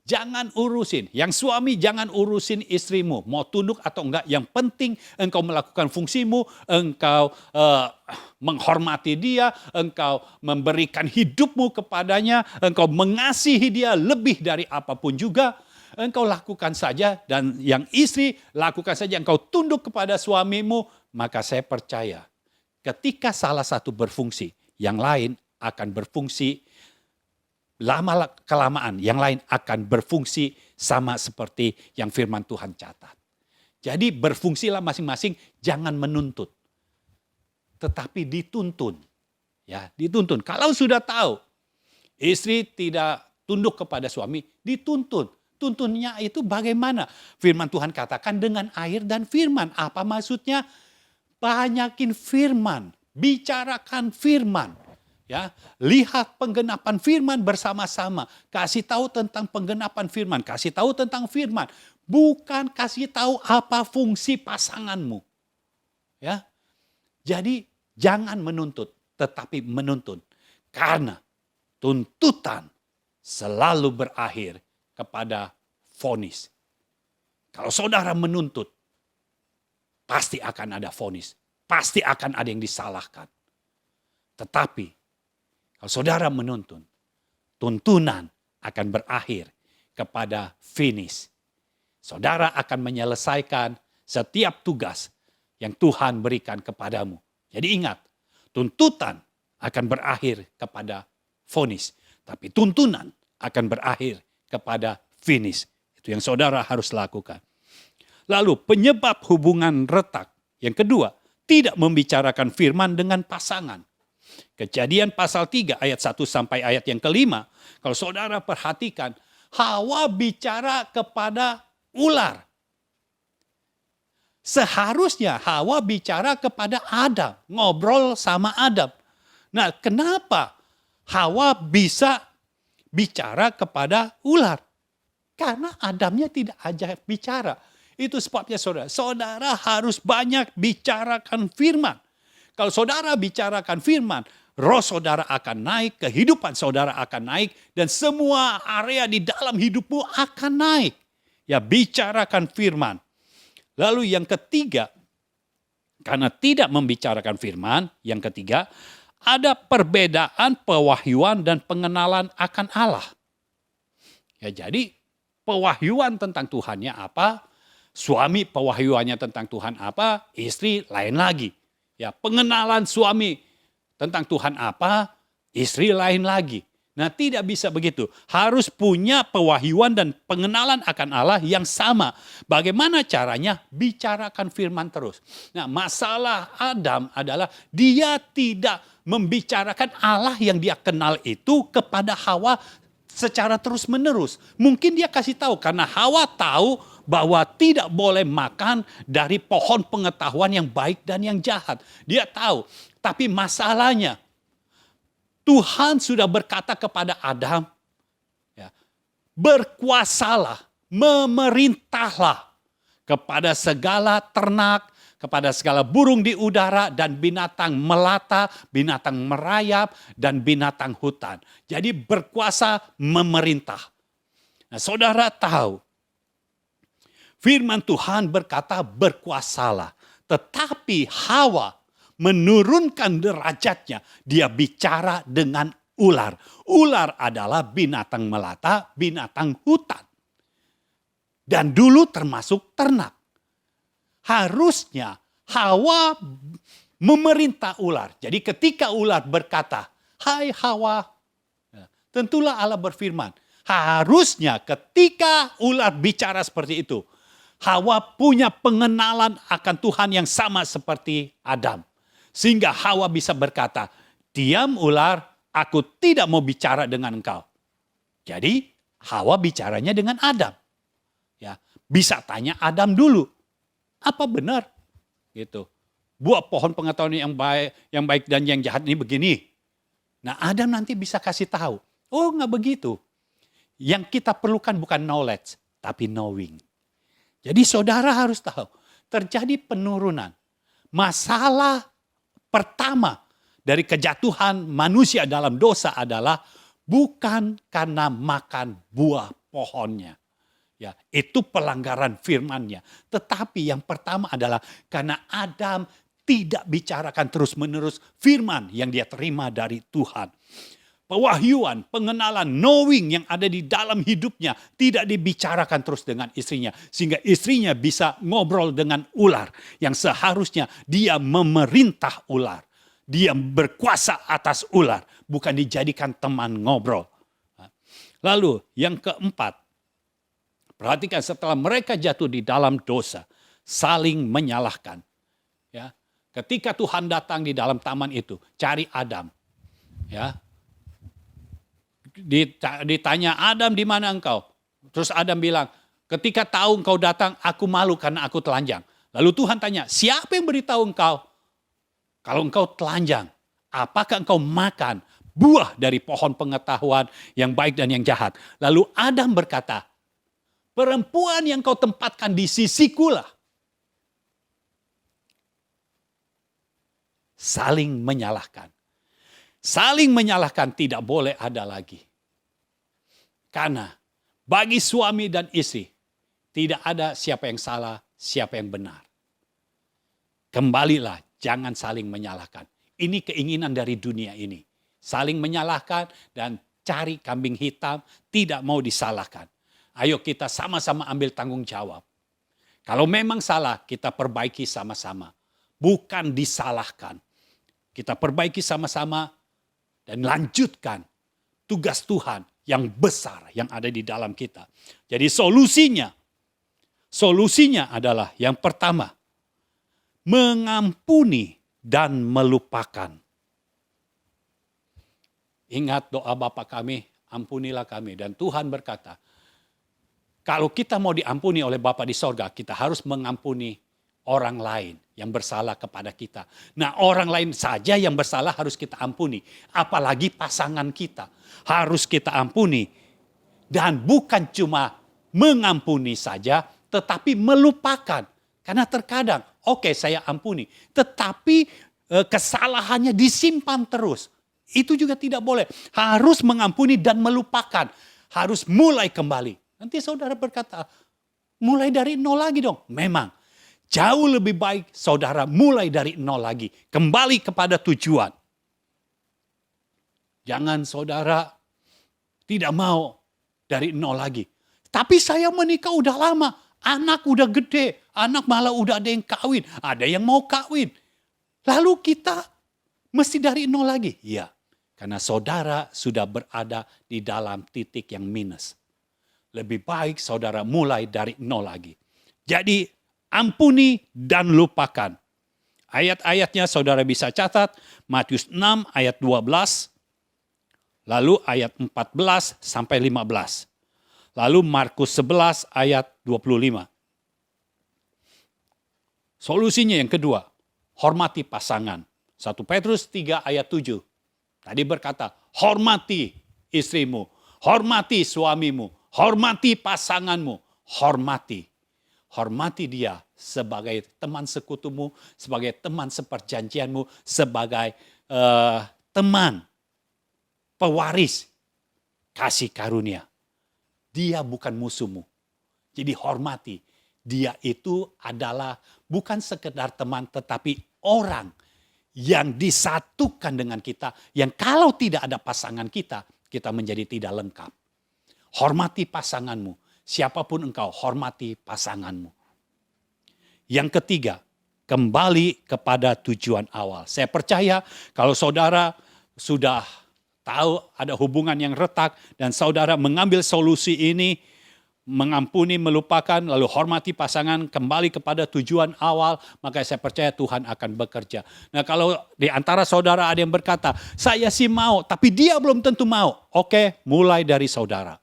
Jangan urusin, yang suami jangan urusin istrimu, mau tunduk atau enggak. Yang penting engkau melakukan fungsimu, engkau menghormati dia, engkau memberikan hidupmu kepadanya, engkau mengasihi dia lebih dari apapun juga. Engkau lakukan saja, dan yang istri lakukan saja, engkau tunduk kepada suamimu. Maka saya percaya ketika salah satu berfungsi, yang lain akan berfungsi. Lama-kelamaan yang lain akan berfungsi sama seperti yang firman Tuhan catat. Jadi berfungsilah masing-masing, jangan menuntut. Tetapi dituntun. Ya, dituntun. Kalau sudah tahu istri tidak tunduk kepada suami, dituntun. Tuntunnya itu bagaimana? Firman Tuhan katakan dengan air dan firman. Apa maksudnya? Banyakin firman, bicarakan firman. Ya, lihat penggenapan firman bersama-sama. Kasih tahu tentang penggenapan firman. Kasih tahu tentang firman. Bukan kasih tahu apa fungsi pasanganmu. Ya, jadi jangan menuntut. tetapi menuntun. Karena tuntutan selalu berakhir kepada vonis. Kalau saudara menuntut, pasti akan ada vonis. Pasti akan ada yang disalahkan. Tetapi kalau saudara menuntun, tuntunan akan berakhir kepada finish. Saudara akan menyelesaikan setiap tugas yang Tuhan berikan kepadamu. Jadi ingat, tuntutan akan berakhir kepada vonis. Tapi tuntunan akan berakhir kepada finish. Itu yang saudara harus lakukan. Lalu penyebab hubungan retak. Yang kedua, tidak membicarakan firman dengan pasangan. Kejadian pasal 3 ayat 1 sampai ayat yang kelima. Kalau saudara perhatikan, Hawa bicara kepada ular. Seharusnya Hawa bicara kepada Adam, ngobrol sama Adam. Nah, kenapa Hawa bisa bicara kepada ular? Karena Adamnya tidak ajak bicara. Itu sebabnya saudara harus banyak bicarakan firman. Kalau saudara bicarakan firman, roh saudara akan naik, kehidupan saudara akan naik, dan semua area di dalam hidupmu akan naik. Ya, bicarakan firman. Lalu yang ketiga, karena tidak membicarakan firman, yang ketiga, ada perbedaan pewahyuan dan pengenalan akan Allah. Ya, jadi pewahyuan tentang Tuhannya apa? Suami pewahyuannya tentang Tuhan apa? Istri lain lagi. Ya, pengenalan suami tentang Tuhan apa? Istri lain lagi. Nah, tidak bisa begitu. Harus punya pewahyuan dan pengenalan akan Allah yang sama. Bagaimana caranya? Bicarakan firman terus. Nah, masalah Adam adalah dia tidak membicarakan Allah yang dia kenal itu kepada Hawa secara terus-menerus. Mungkin dia kasih tahu karena Hawa tahu bahwa tidak boleh makan dari pohon pengetahuan yang baik dan yang jahat. Dia tahu. Tapi masalahnya, Tuhan sudah berkata kepada Adam, ya, berkuasalah, memerintahlah kepada segala ternak, kepada segala burung di udara dan binatang melata, binatang merayap, dan binatang hutan. Jadi berkuasa memerintah. Nah, saudara tahu, firman Tuhan berkata berkuasalah. Tetapi Hawa menurunkan derajatnya. Dia bicara dengan ular. Ular adalah binatang melata, binatang hutan. Dan dulu termasuk ternak. Harusnya Hawa memerintah ular. Jadi ketika ular berkata, "Hai Hawa," tentulah Allah berfirman. Harusnya ketika ular bicara seperti itu, Hawa punya pengenalan akan Tuhan yang sama seperti Adam. Sehingga Hawa bisa berkata, "Diam ular, aku tidak mau bicara dengan engkau." Jadi Hawa bicaranya dengan Adam. Ya, bisa tanya Adam dulu, apa benar? Gitu. Buah pohon pengetahuan yang baik dan yang jahat ini begini. Nah, Adam nanti bisa kasih tahu. Oh, nggak begitu. Yang kita perlukan bukan knowledge, tapi knowing. Jadi saudara harus tahu, terjadi penurunan. Masalah pertama dari kejatuhan manusia dalam dosa adalah bukan karena makan buah pohonnya. Ya, itu pelanggaran firman-Nya. Tetapi yang pertama adalah karena Adam tidak bicarakan terus-menerus firman yang dia terima dari Tuhan. Pewahyuan, pengenalan, knowing yang ada di dalam hidupnya tidak dibicarakan terus dengan istrinya. Sehingga istrinya bisa ngobrol dengan ular yang seharusnya dia memerintah ular. Dia berkuasa atas ular, bukan dijadikan teman ngobrol. Lalu yang keempat, perhatikan setelah mereka jatuh di dalam dosa, saling menyalahkan. Ya, ketika Tuhan datang di dalam taman itu, cari Adam. Ya, ditanya, "Adam, di mana engkau?" Terus Adam bilang, "Ketika tahu engkau datang, aku malu karena aku telanjang." Lalu Tuhan tanya, "Siapa yang beritahu engkau kalau engkau telanjang? Apakah engkau makan buah dari pohon pengetahuan yang baik dan yang jahat?" Lalu Adam berkata, "Perempuan yang kau tempatkan di sisikulah." Saling menyalahkan. Saling menyalahkan tidak boleh ada lagi. Karena bagi suami dan istri, tidak ada siapa yang salah, siapa yang benar. Kembalilah, jangan saling menyalahkan. Ini keinginan dari dunia ini. Saling menyalahkan dan cari kambing hitam, tidak mau disalahkan. Ayo kita sama-sama ambil tanggung jawab. Kalau memang salah, kita perbaiki sama-sama. Bukan disalahkan. Kita perbaiki sama-sama dan lanjutkan tugas Tuhan yang besar yang ada di dalam kita. Jadi solusinya adalah yang pertama, mengampuni dan melupakan. Ingat doa Bapa kami, ampunilah kami. Dan Tuhan berkata, kalau kita mau diampuni oleh Bapa di sorga, kita harus mengampuni orang lain yang bersalah kepada kita. Nah, orang lain saja yang bersalah harus kita ampuni. Apalagi pasangan kita harus kita ampuni. Dan bukan cuma mengampuni saja, tetapi melupakan. Karena terkadang, oke, saya ampuni. Tetapi kesalahannya disimpan terus. Itu juga tidak boleh. Harus mengampuni dan melupakan. Harus mulai kembali. Nanti saudara berkata, mulai dari nol lagi dong. Memang, jauh lebih baik saudara mulai dari nol lagi. Kembali kepada tujuan. Jangan saudara tidak mau dari nol lagi. Tapi saya menikah udah lama. Anak udah gede. Anak malah udah ada yang kawin. Ada yang mau kawin. Lalu kita mesti dari nol lagi. Iya. Karena saudara sudah berada di dalam titik yang minus. Lebih baik saudara mulai dari nol lagi. Jadi ampuni dan lupakan. Ayat-ayatnya saudara bisa catat. Matius 6 ayat 12. Lalu ayat 14 sampai 15. Lalu Markus 11 ayat 25. Solusinya yang kedua, hormati pasangan. 1 Petrus 3 ayat 7. Tadi berkata, hormati istrimu, hormati suamimu, hormati pasanganmu, hormati. Hormati dia sebagai teman sekutumu, sebagai teman seperjanjianmu, sebagai teman pewaris kasih karunia. Dia bukan musuhmu. Jadi hormati. Dia itu adalah bukan sekedar teman, tetapi orang yang disatukan dengan kita, yang kalau tidak ada pasangan kita, kita menjadi tidak lengkap. Hormati pasanganmu. Siapapun engkau, hormati pasanganmu. Yang ketiga, kembali kepada tujuan awal. Saya percaya kalau saudara sudah tahu ada hubungan yang retak dan saudara mengambil solusi ini, mengampuni, melupakan, lalu hormati pasangan, kembali kepada tujuan awal, maka saya percaya Tuhan akan bekerja. Nah, kalau di antara saudara ada yang berkata, saya sih mau, tapi dia belum tentu mau. Oke, mulai dari saudara.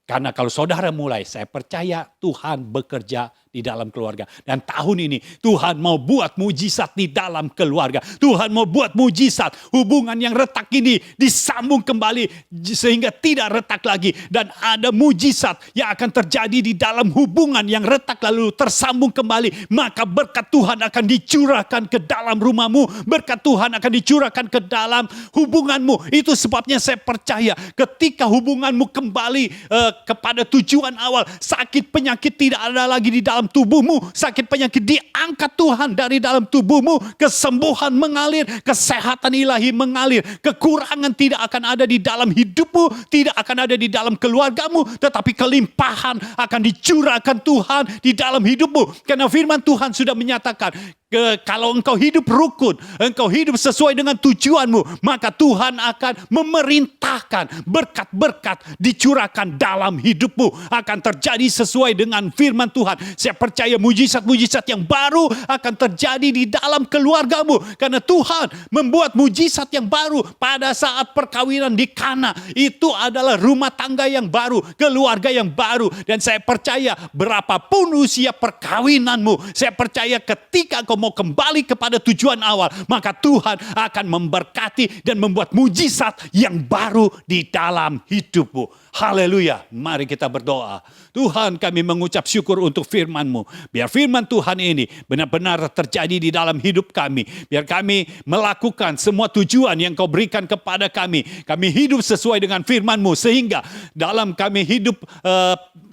Karena kalau saudara mulai, saya percaya Tuhan bekerja di dalam keluarga. Dan tahun ini Tuhan mau buat mujizat di dalam keluarga. Tuhan mau buat mujizat. Hubungan yang retak ini disambung kembali sehingga tidak retak lagi. Dan ada mujizat yang akan terjadi di dalam hubungan yang retak lalu tersambung kembali. Maka berkat Tuhan akan dicurahkan ke dalam rumahmu. Berkat Tuhan akan dicurahkan ke dalam hubunganmu. Itu sebabnya saya percaya ketika hubunganmu kembali kepada tujuan awal, sakit penyakit tidak ada lagi di dalam tubuhmu, sakit penyakit diangkat Tuhan dari dalam tubuhmu, kesembuhan mengalir, kesehatan ilahi mengalir, kekurangan tidak akan ada di dalam hidupmu, tidak akan ada di dalam keluargamu, tetapi kelimpahan akan dicurahkan Tuhan di dalam hidupmu, karena firman Tuhan sudah menyatakan, kalau engkau hidup rukun, engkau hidup sesuai dengan tujuanmu, maka Tuhan akan memerintahkan berkat-berkat dicurahkan dalam hidupmu. Akan terjadi sesuai dengan firman Tuhan. Saya percaya mujizat-mujizat yang baru akan terjadi di dalam keluargamu. Karena Tuhan membuat mujizat yang baru pada saat perkawinan di Kana. Itu adalah rumah tangga yang baru, keluarga yang baru. Dan saya percaya berapapun usia perkawinanmu, saya percaya ketika kau mau kembali kepada tujuan awal, maka Tuhan akan memberkati dan membuat mujizat yang baru di dalam hidupmu. Haleluya. Mari kita berdoa. Tuhan, kami mengucap syukur untuk firman-Mu. Biar firman Tuhan ini benar-benar terjadi di dalam hidup kami. Biar kami melakukan semua tujuan yang Kau berikan kepada kami. Kami hidup sesuai dengan firman-Mu. Sehingga dalam kami hidup,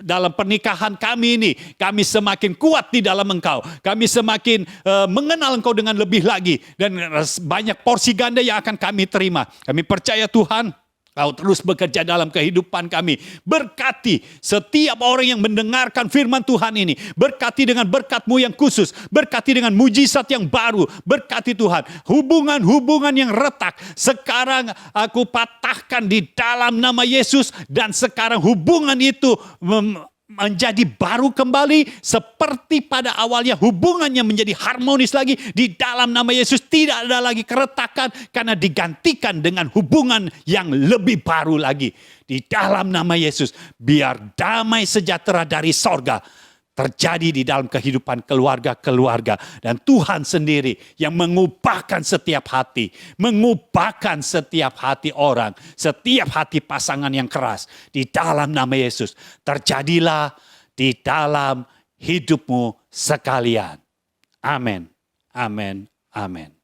dalam pernikahan kami ini, kami semakin kuat di dalam Engkau. Kami semakin mengenal Engkau dengan lebih lagi. Dan banyak porsi ganda yang akan kami terima. Kami percaya Tuhan, Kau terus bekerja dalam kehidupan kami. Berkati setiap orang yang mendengarkan firman Tuhan ini. Berkati dengan berkat-Mu yang khusus. Berkati dengan mujizat yang baru. Berkati Tuhan. Hubungan-hubungan yang retak. Sekarang aku patahkan di dalam nama Yesus. Dan sekarang hubungan itu menjadi baru kembali seperti pada awalnya, hubungannya menjadi harmonis lagi di dalam nama Yesus. Tidak ada lagi keretakan karena digantikan dengan hubungan yang lebih baru lagi di dalam nama Yesus. Biar damai sejahtera dari sorga terjadi di dalam kehidupan keluarga-keluarga. Dan Tuhan sendiri yang mengubahkan setiap hati. Mengubahkan setiap hati orang. Setiap hati pasangan yang keras. Di dalam nama Yesus. Terjadilah di dalam hidupmu sekalian. Amin. Amin. Amin.